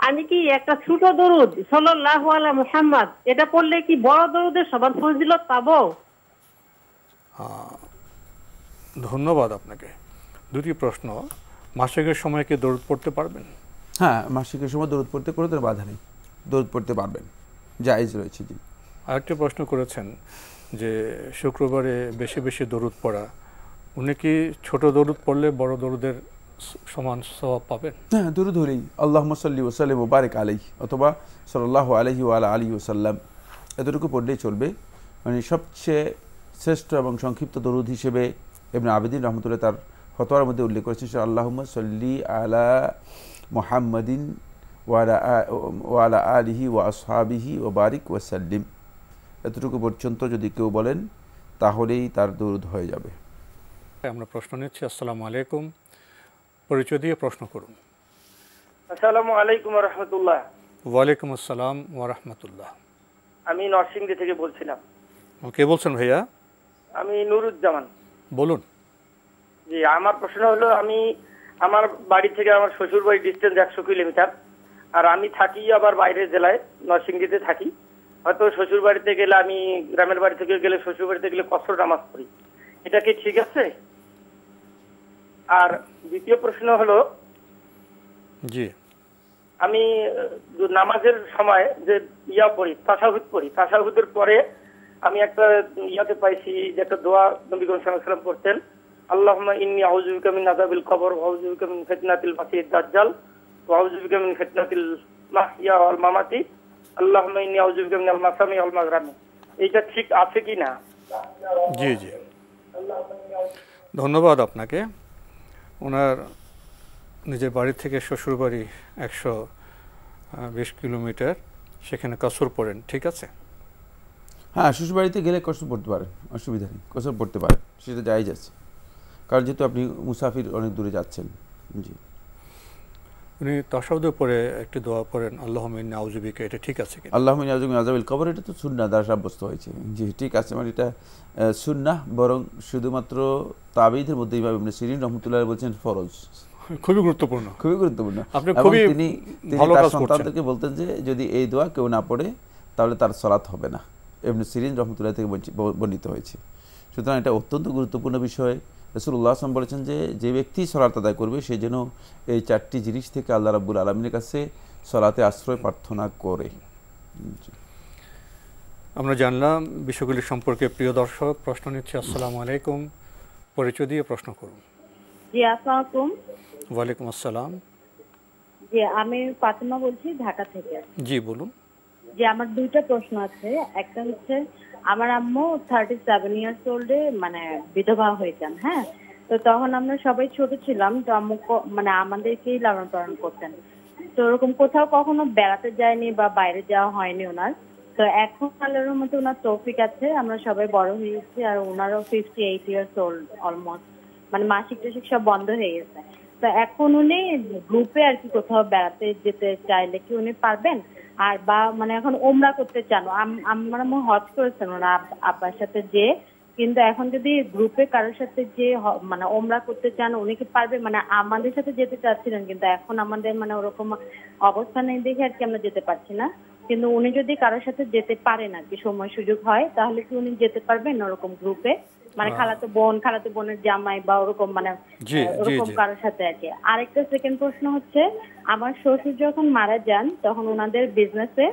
আমি কি একটা ছোট দরুদ সাল্লাল্লাহু আলা মুহাম্মদ এটা পড়লে কি বড় দরুদের সমান ফজিলত পাবো? ধন্যবাদ আপনাকে। দুটি প্রশ্ন। মাসিকের সময় কি দরুদ পড়তে পারবেন? হ্যাঁ, মাসিকের সময় দরুদ পড়তে কোনো ধরনের বাধা নেই, দরুদ পড়তে পারবেন, জায়েজ রয়েছে। জি, আরেকটি প্রশ্ন করেছেন যে শুক্রবারে বেশি বেশি দরুদ পড়া, উনি কি ছোট দরুদ পড়লে বড় দরুদের সমান সওয়াব পাবেন? হ্যাঁ, দরুদ হলেই আল্লাহুম্মা সাল্লি ওয়া সাল্লিম ওয়া বারিক আলাইহি অথবা সাল্লাল্লাহু আলাইহি ওয়া আলা আলিহি ওয়াসাল্লাম, এতটুকু পড়লেই চলবে। মানে সবচেয়ে শ্রেষ্ঠ এবং সংক্ষিপ্ত দরুদ হিসেবে ইবনে আবিদিন রহমতুল্লাহ তার ফতোয়ার মধ্যে উল্লেখ করেছেন আল্লাহুম্মা সাল্লি আলা মুহাম্মাদিন ওয়া আলা আলিহি ওয়া আসহাবিহি ওয়া বারিক ওয়া সাল্লিম। এতটুকু পর্যন্ত যদি কেউ বলেন তাহলেই তার দরুদ হয়ে যাবে। আমরা প্রশ্ন নিচ্ছি। আসসালামু আলাইকুম, পরিচয় দিয়ে প্রশ্ন করুন। আসসালামু আলাইকুম ওয়া রাহমাতুল্লাহ। ওয়া আলাইকুম আসসালাম ওয়া রাহমাতুল্লাহ। আমি নরসিংদী থেকে বলছিলাম। কে বলছেন ভাইয়া? আমি নুরুজ্জামান। বলুন। জি, আমার প্রশ্ন হলো, আমি আমার বাড়ি থেকে আমার শ্বশুর বাড়ি ডিস্টেন্স 100 কিলোমিটার, আর আমি থাকি আবার বাইরের জেলায়, নরসিংদীতে থাকি। হয়তো শ্বশুর বাড়িতে গেলে, আমি গ্রামের বাড়ি থেকে গেলে, শ্বশুর বাড়িতে গেলে কসর নামাজ পড়ি, এটা কি ঠিক আছে? আর দ্বিতীয় প্রশ্ন হলো, জি, আমি নামাজের সময় যে পড়ি, তাশাহুদ পড়ি, তাশাহুদের পরে আমি একটা ইয়াতে পাইছি যে একটা দোয়া নবী করিম সাল্লাল্লাহু আলাইহি ওয়াসাল্লাম করতেন, আল্লাহুম্মা ইন্নী আউযু বিকা মিন আযাবিল কবর ওয়া আউযু বিকা মিন ফিতনাতিল মাসিহিদ দাজ্জাল ওয়া আউযু বিকা মিন ফিতনাতিল মাহইয়া ওয়াল মামাতি আল্লাহুম্মা ইন্নী আউযু বিকা মিনাল মাসামি ওয়াল মাগরামি। এইটা ঠিক আছে কি না? জি জি, ধন্যবাদ আপনাকে। ওনার নিজের বাড়ি থেকে শ্বশুর বাড়ি 120 কিলোমিটার, সেখানে কসর পড়েন, ঠিক আছে? হ্যাঁ, শ্বশুর বাড়িতে গেলে কসর পড়তে পারেন, অসুবিধা নেই, কসর পড়তে পারেন, সেটা জায়েজ আছে, কারণ যেহেতু আপনি মুসাফির অনেক দূরে যাচ্ছেন। জি, উনি তাশাহুদের পরে একটি দোয়া পড়েন, আল্লাহুম্মা ইন্নী আউযু বিকা, এটা ঠিক আছে কি? আল্লাহুম্মা ইন্নী আউযু বিকা মিন আযাবিল কবর, এটা তো সুন্নাহ দ্বারা সাব্যস্ত হয়েছে। জি, ঠিক আছে, মানে এটা সুন্নাহ, বরং শুধুমাত্র তাবেঈদের মধ্যে ইমাম ইবনে সিরিন রাহমাতুল্লাহ বলছেন ফরজ। খুবই গুরুত্বপূর্ণ, খুবই গুরুত্বপূর্ণ। আপনি খুবই তিনি তার সন্তানদেরকে বলতেন যে যদি এই দোয়া কেউ না পড়ে তাহলে তার সালাত হবে না। ইবনে সিরিন রাহমাতুল্লাহ থেকে বর্ণিত হয়েছে। সুতরাং এটা অত্যন্ত গুরুত্বপূর্ণ বিষয়। রাসূলুল্লাহ সাল্লাল্লাহু আলাইহি ওয়াসাল্লাম বলেছেন যে ব্যক্তি সালাত আদায় করবে সে যেন এই 4টি জিনিস থেকে আল্লাহ রাব্বুল আলামিনের কাছে সালাতে আশ্রয় প্রার্থনা করে। আমরা জানলাম বিষয়গুলি সম্পর্কে। প্রিয় দর্শক, প্রশ্ন নিচ্ছি। আসসালামু আলাইকুম, পরিচয় দিয়ে প্রশ্ন করুন। জি, আসসালামু আলাইকুম। ওয়া আলাইকুম আসসালাম। জি, আমি ফাতেমা বলছি ঢাকা থেকে। জি বলুন। জি, আমার দুইটা প্রশ্ন আছে। একটা হচ্ছে, আমার আম্মু 37 ইয়ার্স ওল্ডে মানে বিধবা হয়েছেন। হ্যাঁ, তো তখন আমরা সবাই ছোট ছিলাম, তো আম্মু মানে আমাদেরকেই লালন পালন করতেন। তো ওরকম কোথাও কখনো বেড়াতে যায়নি বা বাইরে যাওয়া হয়নি ওনার। তো এখন আল্লাহর রহমতে ওনার তৌফিক আছে, আমরা সবাই বড় হয়ে গেছি, আর ওনারও 58 ইয়ার্স ওল্ড অলমোস্ট, মানে মাসিক টাসিক সব বন্ধ হয়ে গেছে। তো এখন উনি গ্রুপে আর কি কোথাও বেড়াতে যেতে চাইলে কি উনি পারবেন? আর বা মানে এখন ওমরা করতে চান, আমরা হজ করেছেন ওরা আব্বার সাথে, যে কিন্তু এখন যদি গ্রুপে কারোর সাথে যে মানে ওমরা করতে চান উনি কি পারবে? মানে আমাদের সাথে যেতে চাচ্ছিলেন, কিন্তু এখন আমাদের মানে ওরকম অবস্থা নেই দেখে আর কি আমরা যেতে পারছি না। কিন্তু উনি যদি কারোর সাথে যেতে পারেন আর কি, সময় সুযোগ হয়, তাহলে কি উনি যেতে পারবেন ওরকম গ্রুপে? মানে খালাতো বোনের জামাই বা ওরকম মানে ওরকম কারোর সাথে আর কি। আরেকটা সেকেন্ড প্রশ্ন হচ্ছে, আমার শ্বশুর যখন মারা যান তখন ওনাদের বিজনেসে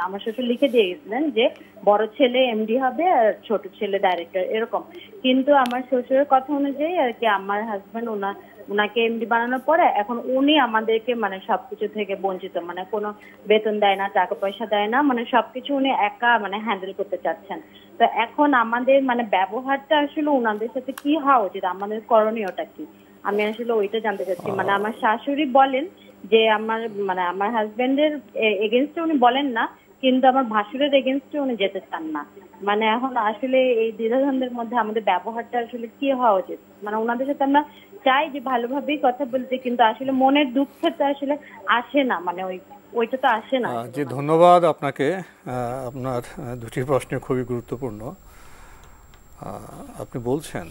আমার শ্বশুর লিখে দিয়ে গেছিলেন যে বড় ছেলে এমডি হবে আর ছোট ছেলে ডাইরেক্টর এরকম। কিন্তু আমার শ্বশুরের কথা অনুযায়ী আর কি আমার হাজবেন্ড ওনাকে এমডি বানানোর পরে এখন উনি আমাদেরকে মানে সবকিছু থেকে বঞ্চিত, মানে কোনো বেতন দেয় না, টাকা পয়সা দেয় না, মানে সবকিছু উনি একা মানে হ্যান্ডেল করতে চাচ্ছেন। তো এখন আমাদের মানে ব্যবহারটা আসলে ওনাদের সাথে কি হওয়া উচিত, আমাদের করণীয়টা কি, আমি আসলে ওইটা জানতে চাচ্ছি। মানে আমার শাশুড়ি বলেন যে আমার হাজবেন্ডের এগেনস্টে উনি বলেন না, কিন্তু আমার ভাসুরের এগেনস্টে উনি যেতে চান না। মানে এখন আসলে এই দ্বিধাদ্বন্দ্বের মধ্যে আমাদের ব্যবহারটা আসলে কি হওয়া উচিত? মানে ওনাদের সাথে আমরা চাই যে ভালোভাবেই কথা বলতে, কিন্তু আসলে মনের দুঃখটা আসলে আসে না, মানে ওইটা তো আসে না। জি, ধন্যবাদ আপনাকে। আপনার দুটি প্রশ্ন খুবই গুরুত্বপূর্ণ। আপনি বলছেন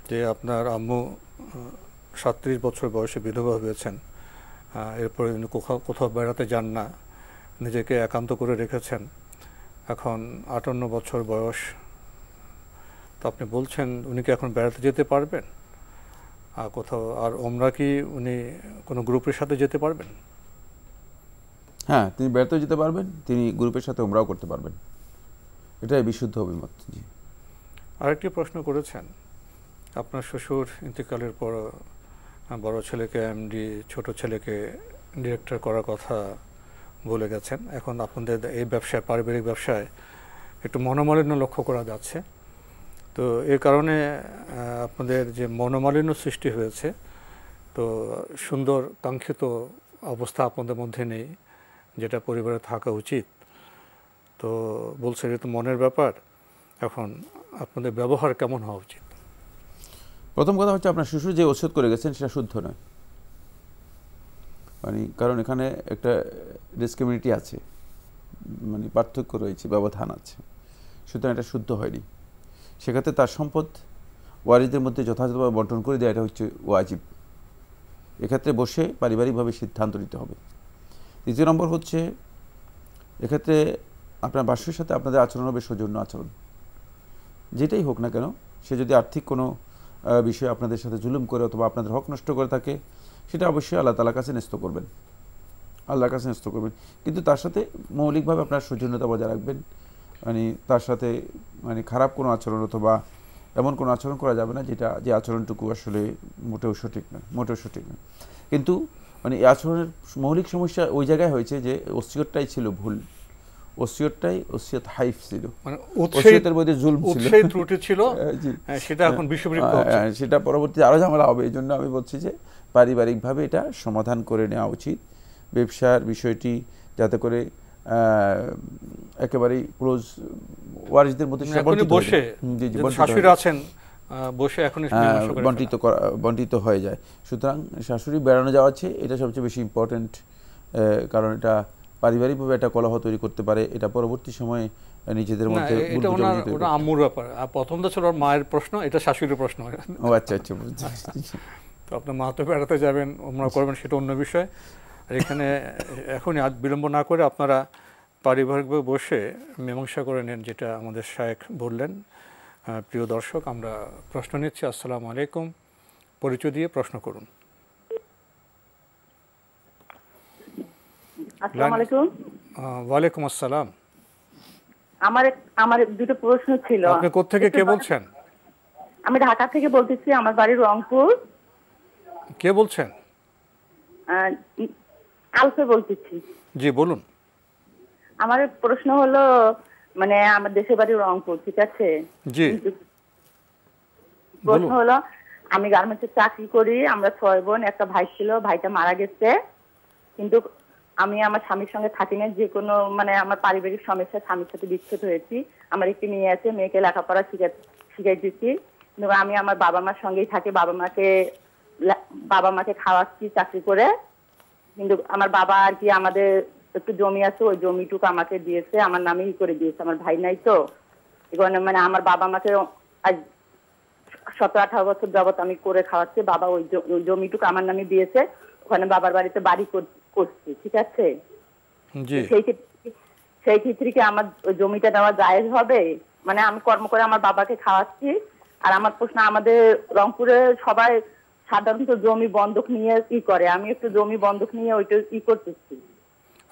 যে আপনার আম্মু 37 বছর বয়সে বিধবা হয়েছেন, এরপরে উনি কোথাও বেড়াতে যান না, নিজেকে একান্ত করে রেখেছেন। এখন 58 বছর বয়স, তো আপনি বলছেন উনি কি এখন বেড়াতে যেতে পারবেন? আর কোথাও আর ওমরা কি উনি কোনো গ্রুপের সাথে যেতে পারবেন? হ্যাঁ, তিনি বেড়াতেও যেতে পারবেন, তিনি গ্রুপের সাথে ওমরাও করতে পারবেন, এটাই বিশুদ্ধ অভিমত। জি, আরেকটি প্রশ্ন করেছেন, আপনার শ্বশুর ইন্তেকালের পর বড় ছেলেকে এমডি, ছোট ছেলেকে ডিরেক্টর করার কথা বলে গেছেন। এখন আপনাদের এই ব্যবসায়, পারিবারিক ব্যবসায় একটু মনোমালিন্য লক্ষ্য করা যাচ্ছে। তো এর কারণে আপনাদের যে মনোমালিন্য সৃষ্টি হয়েছে, তো সুন্দর কাঙ্ক্ষিত অবস্থা আপনাদের মধ্যে নেই, যেটা পরিবারে থাকা উচিত। তো বলছে এটা তো মনের ব্যাপার, এখন আপনাদের ব্যবহার কেমন হওয়া উচিত? প্রথম কথা হচ্ছে, আপনার শ্বশুর যে ওষুধ করে গেছেন সেটা শুদ্ধ নয়, মানে কারণ এখানে একটা ডিসক্রিমিনেটি আছে, মানে পার্থক্য রয়েছে, ব্যবধান আছে, সুতরাং এটা শুদ্ধ হয়নি। সেক্ষেত্রে তার সম্পদ ওয়ারিসদের মধ্যে যথাযথভাবে বন্টন করে দেওয়া, এটা হচ্ছে ওয়াজিব। এক্ষেত্রে বসে পারিবারিকভাবে সিদ্ধান্ত নিতে হবে। দ্বিতীয় নম্বর হচ্ছে, এক্ষেত্রে আপনার বাসুর সাথে আপনাদের আচরণ হবে সৌজন্য আচরণ, যেটাই হোক না কেন। সে যদি আর্থিক কোনো বিষয়ে আপনাদের সাথে জুলুম করে অথবা আপনাদের হক নষ্ট করে থাকে, সেটা অবশ্যই আল্লাহ তাআলার কাছে ন্যস্ত করবেন, আল্লাহর কাছে ন্যস্ত করবেন। কিন্তু তার সাথে মৌলিকভাবে আপনার সৌজন্যতা বজায় রাখবেন, মানে তার সাথে মানে খারাপ কোনো আচরণ অথবা এমন কোনো আচরণ করা যাবে না যে আচরণটুকু আসলে মোটেও সঠিক নয়। কিন্তু মানে এই আচরণের মৌলিক সমস্যা ওই জায়গায় হয়েছে যে ওসিয়তটাই ছিল ভুল, ওসিয়ত হাইফ ছিল, মানে ওসিয়তের মধ্যে জুলম ছিল, ত্রুটি ছিল, সেটা এখন বিষবৃক্ষ হচ্ছে, সেটা পরবর্তী আরো ঝামেলা হবে। এই জন্য আমি বলছি যে পারিবারিকভাবে এটা সমাধান করে নেওয়া উচিত। ব্যবসার বিষয়টি যাতে করে একেবারেই ক্লোজ ওয়ারিসদের মধ্যে বন্টিত হয়ে যায়। সুতরাং শাশুড়ি বেড়ানো যাওয়া আছে, এটা সবচেয়ে বেশি ইম্পর্টেন্ট, কারণ এটা পারিবারিকভাবে একটা কলহ তৈরি করতে পারে। এটা পরবর্তী সময়ে নিজেদের মধ্যে আম্মুর ব্যাপার। প্রথমটা ছিল মায়ের প্রশ্ন, এটা শাশুড়ির প্রশ্ন। ও আচ্ছা, তো আপনার মা তো বেড়াতে যাবেন, ওমরা করবেন, সেটা অন্য বিষয়। আর এখানে এখনই আজ বিলম্ব না করে আপনারা পারিবারিকভাবে বসে মীমাংসা করে নেন, যেটা আমাদের শায়েখ বললেন। প্রিয় দর্শক, আমরা প্রশ্ন নিচ্ছি। আসসালামু আলাইকুম, পরিচয় দিয়ে প্রশ্ন করুন। আসসালামু আলাইকুম। ওয়ালাইকুম আসসালাম। আমার দুটো প্রশ্ন ছিল। আপনি কোথা থেকে কে বলছেন? আমি ঢাকা থেকে বলতেছি, আমার বাড়ি রংপুর। কে বলছেন? আলফে বলতেছি। জি, বলুন। আমার প্রশ্ন হলো, মানে আমার দেশের বাড়ি রংপুর, ঠিক আছে? জি। প্রশ্ন হলো, আমি গার্মেন্টসে চাকরি করি, আমরা 6 বোন, একটা ভাই ছিল, ভাইটা মারা গেছে। কিন্তু আমি আমার স্বামীর সঙ্গে থাকি না, যে কোনো মানে আমার পারিবারিক সমস্যা, স্বামীর সাথে বিচ্ছেদ হয়েছি। আমার একটি মেয়ে আছে, মেয়েকে লেখাপড়া শিখাইতেছি। কিন্তু আমি আমার বাবা মার সঙ্গেই থাকি, বাবা মাকে খাওয়াচ্ছি চাকরি করে। কিন্তু আমার বাবা আর কি আমাদের একটু জমি আছে, ওই জমিটুকু আমাকে দিয়েছে, আমার নামেই করে দিয়েছে, আমার ভাই নাই তো। এখানে মানে আমার বাবা মাকে আজ 17-18 বছর যাবত আমি করে খাওয়াচ্ছি, বাবা ওই জমিটুকু আমার নামে দিয়েছে, ওখানে বাবার বাড়িতে বাড়ি করছি, ঠিক আছে? সেই ক্ষেত্রে কি আমার ওই জমিটা দেওয়া জায়েজ হবে? মানে আমি কর্ম করে আমার বাবাকে খাওয়াচ্ছি। আর আমার প্রশ্ন, আমাদের রংপুরে সবাই সাধারণত জমি বন্ধক নিয়ে কি করে, আমি একটু জমি বন্ধক নিয়ে ওইটা কি করতেছি।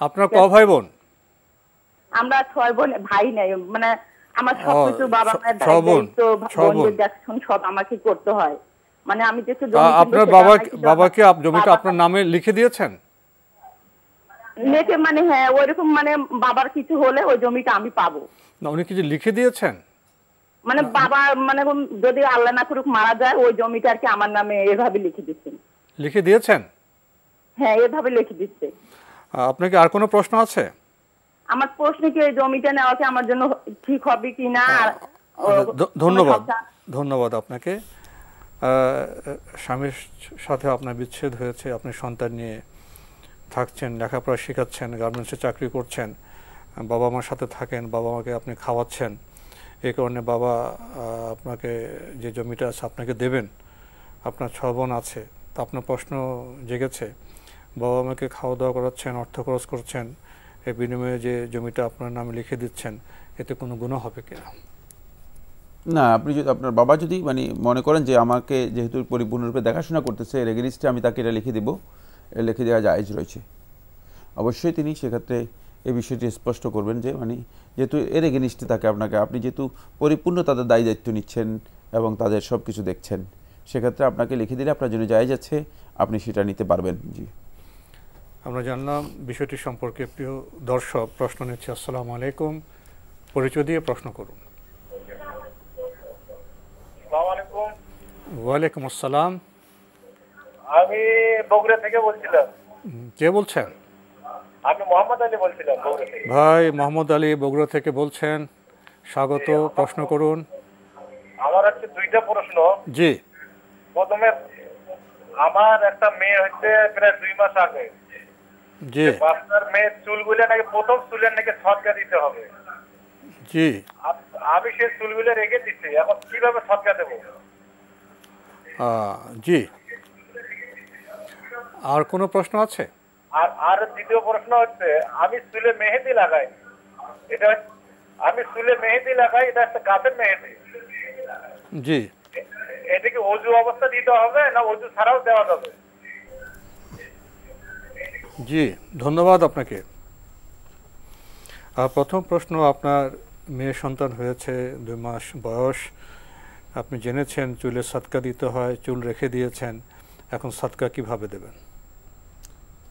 আপনার ক ভাই বোন? আমরা 6 বোন, ভাই নাই, মানে আমার সবকিছু বাবা মায়ের দায়িত্ব, বোনদের দেখাশোনা সব আমাকে করতে হয়। মানে আমি যে আপনার বাবাকে জমিটা আপনার নামে লিখে দিয়েছেন? লিখে মানে হ্যাঁ, ওইরকম মানে বাবার কিছু হলে ওই জমিটা আমি পাবো না। উনি কিছু লিখে দিয়েছেন? মানে বাবা মানে যদি আল্লাহ না করুক মারা যায়, ওই জমিটা আর কি আমার নামে এভাবে লিখে দিচ্ছেন। লিখে দিয়েছেন? হ্যাঁ, এভাবে লিখে দিচ্ছে। আপনার কি আর কোনো প্রশ্ন আছে? আমার প্রশ্ন কি এই জমিটা নেওয়া কি আমার জন্য ঠিক হবে কি না? ধন্যবাদ আপনাকে। স্বামীর সাথে আপনার বিচ্ছেদ হয়েছে, আপনি সন্তান নিয়ে থাকছেন, লেখাপড়া শেখাচ্ছেন, গার্মেন্টসে চাকরি করছেন, বাবা মার সাথে থাকেন, বাবা মাকে আপনি খাওয়াচ্ছেন, এই কারণে বাবা আপনাকে যে জমিটা আছে আপনাকে দেবেন। আপনার 6 বোন আছে, তা আপনার প্রশ্ন জেগেছে, বাবা মাকে খাওয়া দাওয়া করাচ্ছেন, অর্থ খরচ করছেন, এর বিনিময়ে যে জমিটা আপনার নামে লিখে দিচ্ছেন, এতে কোনো গুনাহ হবে কিনা? না, আপনি যদি আপনার বাবা যদি মানে মনে করেন যে আমাকে যেহেতু পরিপূর্ণরূপে দেখাশোনা করতেছে, এর এগেনিস্টে আমি তাকে এটা লিখে দেবো, লিখে দেওয়া জায়েজ রয়েছে। অবশ্যই তিনি সেক্ষেত্রে এই বিষয়টি স্পষ্ট করবেন যে মানে যেহেতু এর এগেনিস্টে তাকে আপনি যেহেতু পরিপূর্ণ তাদের দায়িত্ব নিচ্ছেন এবং তাদের সব কিছু দেখছেন, সেক্ষেত্রে আপনাকে লিখে দিলে আপনার জন্য জায়েজ আছে, আপনি সেটা নিতে পারবেন। জি, আমরা জানলাম বিষয়টি সম্পর্কে। প্রিয় দর্শক, প্রশ্ন নিচ্ছি। আসসালামু আলাইকুম, পরিচয় দিয়ে প্রশ্ন করুন। ওয়ালাইকুম আসসালাম। আমি বগুড়া থেকে বলছিলাম। কে বলছেন? আমি মোহাম্মদ আলী বলছিলাম বগুড়া থেকে। ভাই মোহাম্মদ আলী বগুড়া থেকে বলছেন, স্বাগত, প্রশ্ন করুন। আমার হচ্ছে 2টা প্রশ্ন। জি। প্রথমে, আমার একটা মেয়ে হচ্ছে প্রায় 2 মাস আগে। জি। বাচ্চার মেয়ে চুলগুলো নাকি প্রথম চুলের নাকি সদকা দিতে হবে। জি। আমি সেই চুলগুলো রেখে দিচ্ছি, এখন কিভাবে সদকা দেব? জি। আর কোনো প্রশ্ন আছে? আর দ্বিতীয় প্রশ্ন হচ্ছে, আমি চুলে মেহেদি লাগাই, এটা একটা গাছের মেহেদি। জি। এটা কি ওযু অবস্থা দিতে হবে না ওযু ছাড়াও দেওয়া যাবে? জি, ধন্যবাদ আপনাকে। প্রথম প্রশ্ন, আপনার মেয়ে সন্তান হয়েছে, 2 মাস বয়স, আপনি জেনেছেন চুলে সাদকা দিতে হয়, চুল রেখে দিয়েছেন, এখন সাদকা কিভাবে দেবেন?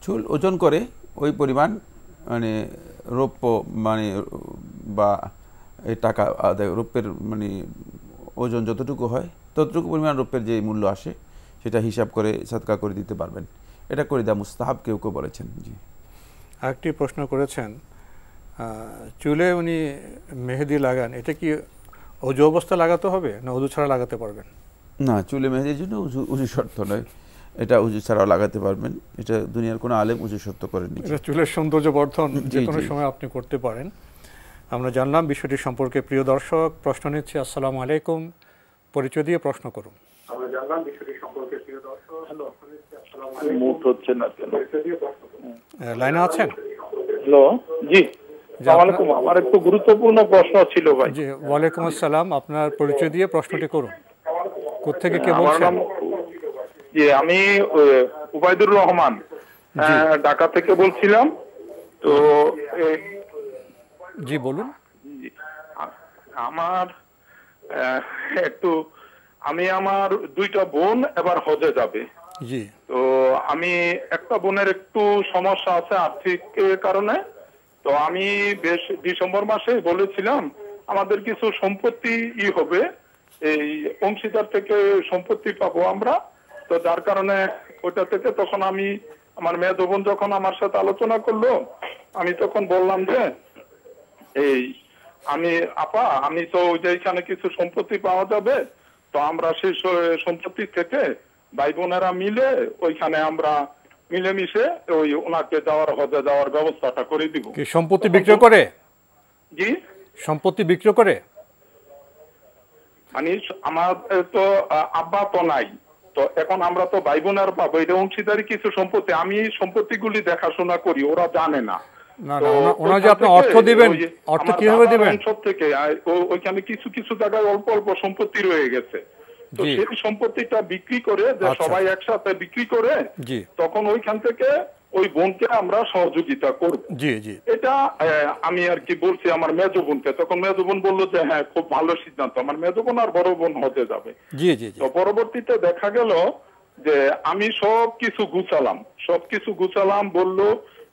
চুল ওজন করে ওই পরিমাণ মানে রৌপ্য মানে বা এই টাকা রৌপ্যের মানে ওজন যতটুকু হয় ততটুকু পরিমাণ রৌপ্যের যে মূল্য আসে সেটা হিসাব করে সাদকা করে দিতে পারবেন। এটা করে দেওয়া মুস্তাহাব, কেউ কেউ বলেছেন। জি। আরেকটি প্রশ্ন করেছেন, চুলে উনি মেহেদি লাগান, এটা কি ওযু অবস্থা লাগাতে হবে না ওযু ছাড়া লাগাতে পারবেন? না, চুলে মেহেদির জন্য উযু শর্ত নয়, এটা উযু ছাড়াও লাগাতে পারবেন। এটা দুনিয়ার কোনো আলেম উযু শর্ত করেননি। এটা চুলের সৌন্দর্য বর্ধন যে কোনো সময় আপনি করতে পারেন। আমরা জানলাম বিষয়টি সম্পর্কে। প্রিয় দর্শক, প্রশ্ন নিচ্ছি। আসসালামু আলাইকুম, পরিচয় দিয়ে প্রশ্ন করুন। আমরা জানলাম বিষয়টি সম্পর্কে। প্রিয় দর্শক, হ্যালো, মুট হচ্ছে না কেন? লাইনে আছেন? হ্যালো, জি, আসসালামু আলাইকুম। আমার একটু গুরুত্বপূর্ণ প্রশ্ন ছিল ভাই। জি, ওয়ালাইকুম আসসালাম। আপনার পরিচয় দিয়ে প্রশ্নটি করুন। কোত্থেকে কে বলছেন? জি, আমি উবাইদুর রহমান ঢাকা থেকে বলছিলাম। তো জি, বলুন। আমার আমার 2টা বোন এবার হজে যাবে। জি। তো আমি একটা বোনের একটু সমস্যা আছে আর্থিক কারণে। তো আমি ডিসেম্বর মাসে বলেছিলাম আমাদের কিছু সম্পত্তি হবে, এই অংশীদার থেকে সম্পত্তি পাবো আমরা। তো যার কারণে ওইটা থেকে তখন আমি আমার মেয়ে বোন যখন আমার সাথে আলোচনা করলো, আমি তখন বললাম যে আমি তো যেখানে কিছু সম্পত্তি পাওয়া যাবে, তো আমরা সেই সম্পত্তি থেকে ভাই বোনেরা মিলে ওইখানে আমরা মিলেমিশে ওই ওনাকে হজে যাওয়ার ব্যবস্থাটা করে দিব। কি সম্পত্তি বিক্রি করে? জি, সম্পত্তি বিক্রি করে। মানে আমার তো আব্বা তো নাই, তো এখন আমরা তো ভাই বোনের পাবো, এটা অংশীদারি কিছু সম্পত্তি, আমি সম্পত্তিগুলি দেখাশোনা করি, ওরা জানে না। না না, ওনা যে আপনি অর্থ দিবেন, অর্থ কিভাবে দিবেন? সব থেকে ওইখানে কিছু কিছু জায়গায় অল্প অল্প সম্পত্তি রয়ে গেছে, তো সেই সম্পত্তিটা বিক্রি করে যে সবাই একসাথে বিক্রি করে তখন ওইখান থেকে ওই বোনকে আমরা সহযোগিতা করব। জি জি, এটা আমি আর কি বলছি আমার মেজো বোনকে, তখন মেজো বোন বললো যে হ্যাঁ খুব ভালো সিদ্ধান্ত, আমার মেজো বোন আর বড় বোন হতে যাবে। জি জি, তো পরবর্তীতে দেখা গেল যে আমি সবকিছু গুছালাম বললো,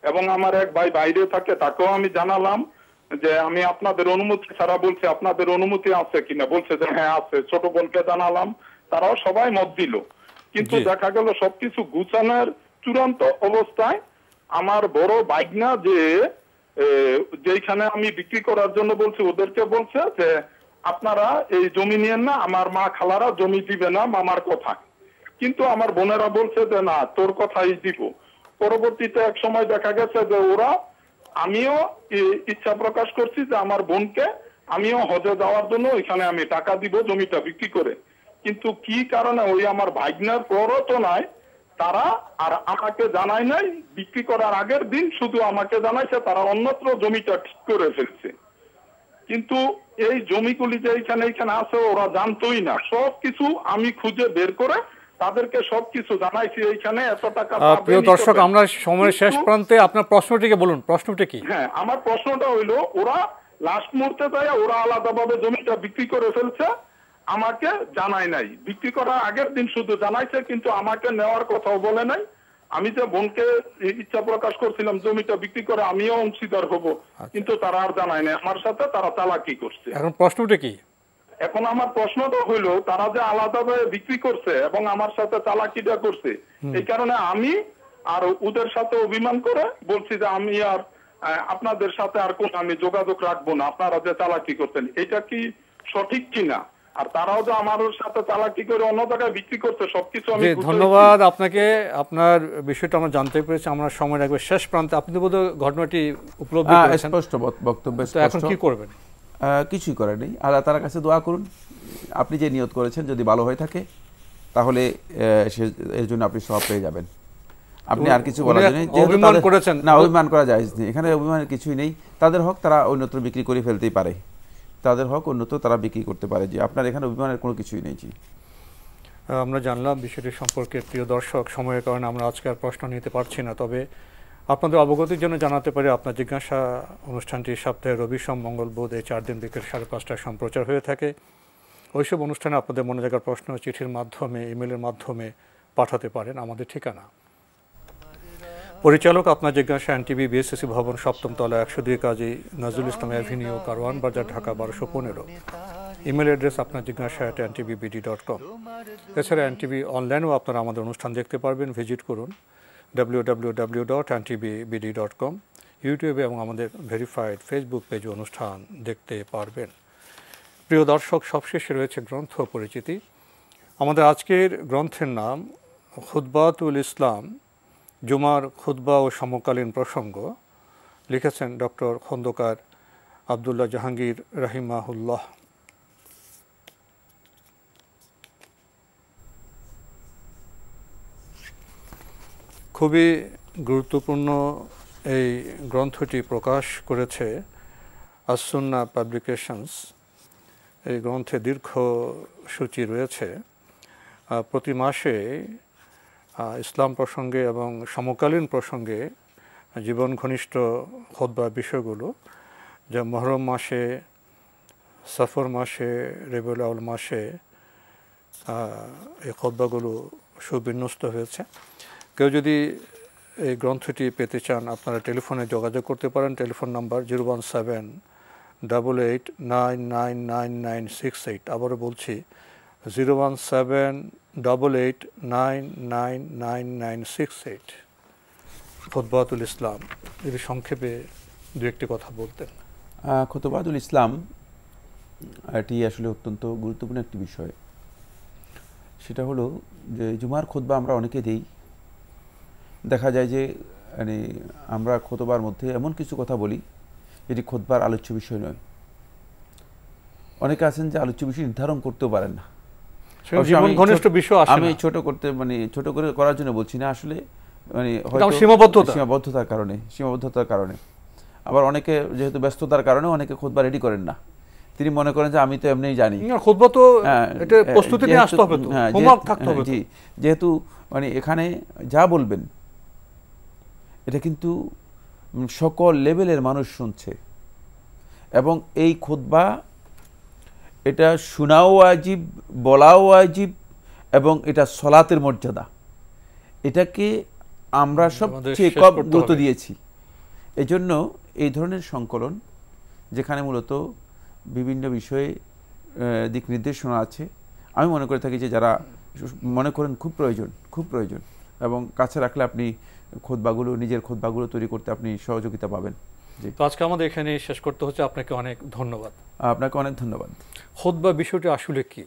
এবং আমার এক ভাই বাইরে থাকে তাকেও আমি জানালাম যে আমি আপনাদের অনুমতি ছাড়া বলছি, আপনাদের অনুমতি আছে কিনা, বলছে যে হ্যাঁ আছে। ছোট বোনকে জানালাম, তারাও সবাই মত দিল। কিন্তু দেখা গেল সবকিছু গুছানোর চূড়ান্ত অবস্থায় আমার বড় বাইগনা যেখানে আমি বিক্রি করার জন্য বলছি, ওদেরকে বলছে যে আপনারা এই জমি নিয়েন না, আমার মা খালারা জমি দিবে না মামার কথা। কিন্তু আমার বোনেরা বলছে যে না, তোর কথাই দিব। পরবর্তীতে এক সময় দেখা গেছে যে আমিও ইচ্ছা প্রকাশ করছি যে আমার বোনকে আমিও হজে যাওয়ার জন্য ওইখানে আমি টাকা দিব জমিটা বিক্রি করে। কিন্তু কি কারণে ওই আমার ভাগ্নের প্ররোচনায় তারা আর আমাকে জানায় নাই, বিক্রি করার আগের দিন শুধু আমাকে জানাইছে তারা অন্যত্র জমিটা ঠিক করে ফেলছে। কিন্তু এই জমিগুলি যে এইখানে আছে ওরা জানতোই না। সবকিছু আমি খুঁজে বের করে তাদেরকে সবকিছু জানাইছি, এইখানে এত টাকা। প্রিয় দর্শক, আমরা সময়ের শেষ প্রান্তে, আপনার প্রশ্নটিকে বলুন, প্রশ্নটি কি? হ্যাঁ, আমার প্রশ্নটা হইলো ওরা লাস্ট মুহূর্তে যায় ওরা আলাদাভাবে জমিটা বিক্রি করে ফেলছে, আমাকে জানাই নাই। বিক্রি করার আগের দিন শুধু জানাইছে, কিন্তু আমাকে নেওয়ার কথাও বলে নাই। আমি যে বোনকে ইচ্ছা প্রকাশ করছিলাম জমিটা বিক্রি করে আমিও অংশীদার হব, কিন্তু তারা আর জানায় নাই। আমার সাথে তারা চালাকি করছে। এখন প্রশ্নটা কি? এখন আমার প্রশ্নটা হইলো তারা যে আলাদাভাবে বিক্রি করছে এবং আমার সাথে চালাকিটা করছে, এই কারণে আমি আর ওদের সাথে অভিমান করে বলছি যে আমি আর আপনাদের সাথে আর কোন আমি যোগাযোগ রাখবো না, আপনারা যে চালাকি করছেন এটা কি সঠিক কিনা। আর তারাও যে আমার সাথে চালাকি করে অন্য জায়গায় বিক্রি করছে সবকিছু আমি। ধন্যবাদ আপনাকে, আপনার বিষয়টা আমরা জানতে পেরেছি। আমরা সময় রাখবো শেষ প্রান্তে। আপনি বোধহয় ঘটনাটি উপলব্ধি করেছেন, স্পষ্ট বক্তব্য। এখন কি করবেন? কিছুই করার নেই, আল্লাহ তাআলার কাছে দোয়া করুন। আপনি যে নিয়ত করেছেন যদি ভালো হয়ে থাকে তাহলে এর জন্য আপনি সওয়াব পেয়ে যাবেন। আপনি আর কিছু বলার নেই, অভিমান করেছেন না, অভিমান করা জায়েজ নেই, এখানে অভিমানের কিছুই নেই। তাদের হক তারা অন্যত্র বিক্রি করে ফেলতেই পারে, তাদের হক অন্যত্র তারা বিক্রি করতে পারে। যে আপনার এখানে অভিমানের কোনো কিছুই নেই। জি, আমরা জানলাম বিষয়টি সম্পর্কে। প্রিয় দর্শক, সময়ের কারণে আমরা আজকে আর প্রশ্ন নিতে পারছি না, তবে আপনাদের অবগতির জন্য জানাতে পারি আপনার জিজ্ঞাসা অনুষ্ঠানটি সপ্তাহে রবি, সোম, মঙ্গল, বুধ এই 4 দিন বিকেল 5:30টায় সম্প্রচার হয়ে থাকে। ওইসব অনুষ্ঠানে আপনাদের মনে জায়গার প্রশ্ন চিঠির মাধ্যমে, ইমেলের মাধ্যমে পাঠাতে পারেন আমাদের ঠিকানা। পরিচালক আপনার জিজ্ঞাসা, এনটিভি, বিএসসি ভবন, 7ম তলা, 102 কাজী নজরুল ইসলাম অ্যাভিনিউ, কারওয়ান বাজার, ঢাকা 1215। ইমেল অ্যাড্রেস আপনার জিজ্ঞাসা @ntbbd.com। এছাড়া এনটিভি অনলাইনেও আপনারা আমাদের অনুষ্ঠান দেখতে পারবেন, ভিজিট করুন www.ntbbd.com। ইউটিউবে এবং আমাদের ভেরিফাইড ফেসবুক পেজে অনুষ্ঠান দেখতে পারবেন। প্রিয় দর্শক, সবশেষে রয়েছে গ্রন্থ পরিচিতি। আমাদের আজকের গ্রন্থের নাম খুতবাতুল ইসলাম, জুমার খুতবা ও সমকালীন প্রসঙ্গ। লিখেছেন ডক্টর খন্দকার আবদুল্লাহ জাহাঙ্গীর রাহিমাহুল্লাহ। খুবই গুরুত্বপূর্ণ এই গ্রন্থটি প্রকাশ করেছে আস-সুন্নাহ পাবলিকেশনস। এই গ্রন্থে দীর্ঘ সূচি রয়েছে। প্রতি মাসে ইসলাম প্রসঙ্গে এবং সমকালীন প্রসঙ্গে জীবন ঘনিষ্ঠ খুতবা বিষয়গুলো, যা মুহররম মাসে, সফর মাসে, রবিউল আউয়াল মাসে এই খুতবাগুলো সুবিন্যস্ত হয়েছে। কেউ যদি এই গ্রন্থটি পেতে চান আপনারা টেলিফোনে যোগাযোগ করতে পারেন। Telephone number 01788999968। আবারও বলছি 01788999968। খুতবাতুল ইসলাম, যদি সংক্ষেপে দু একটি কথা বলতেন। খুতবাতুল ইসলাম এটি আসলে অত্যন্ত গুরুত্বপূর্ণ একটি বিষয়। সেটা হলো যে জুমার খুতবা আমরা অনেকে দেই, দেখা যায় যে মানে আমরা খুতবার মধ্যে এমন কিছু কথা বলি যেটি খুতবার আলোচ্য বিষয় নয়। অনেকে আছেন যে আলোচ্য বিষয় নির্ধারণ করতেও পারেন না। আমি ছোট করতে মানে ছোট করে করার জন্য বলছি না, আসলে মানে হয়তো সীমাবদ্ধতার কারণে। আবার অনেকে যেহেতু ব্যস্ততার কারণে অনেকে খুতবা রেডি করেন না, তিনি মনে করেন যে আমি তো এমনিই জানি, খুতবা তো এটা প্রস্তুতি নিয়ে আসতে হবে, তো হোমওয়ার্ক থাকতে হবে। জি, যেহেতু মানে এখানে যা বলবেন এটা কিন্তু সকল লেভেলের মানুষ শুনছে, এবং এই খুতবা এটা শোনাও ওয়াজিব, বলাও ওয়াজিব, এবং এটা সলাতের মর্যাদা, এটাকে আমরা সবচেয়ে কম গুরুত্ব দিয়েছি। এজন্য এই ধরনের সংকলন যেখানে মূলত বিভিন্ন বিষয়ে দিক নির্দেশনা আছে, আমি মনে করে থাকি যে যারা মনে করেন খুব প্রয়োজন এবং কাছে রাখলে আপনি খুতবাগুলো, নিজের খুতবাগুলো তৈরি করতে আপনি সহযোগিতা পাবেন। তো আজকে আমাদের এখানে শেষ করতে হচ্ছে। আপনাকে অনেক ধন্যবাদ। আপনাকে অনেক ধন্যবাদ। খুতবা বিষয়টি আসলে কি,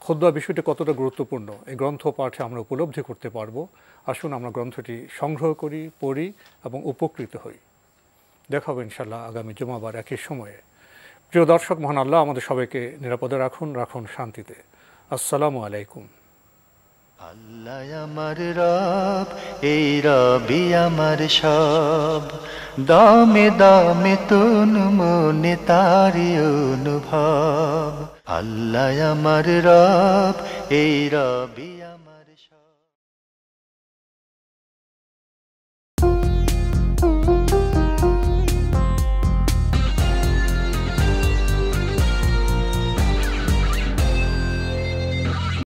খুতবা বিষয়টি কতটা গুরুত্বপূর্ণ, এই গ্রন্থ পাঠে আমরা উপলব্ধি করতে পারবো। আসুন আমরা গ্রন্থটি সংগ্রহ করি, পড়ি এবং উপকৃত হই। দেখা হবে ইনশাআল্লাহ আগামী জুমাবার একই সময়ে। প্রিয় দর্শক, মহান আল্লাহ আমাদের সবাইকে নিরাপদে রাখুন শান্তিতে। আসসালামু আলাইকুম। আল্লাহ আমার রব, এই রবি আমার সব, দামে দামে তুন মনে তারি অনুভব। আল্লাহ আমার রব, এই রবি।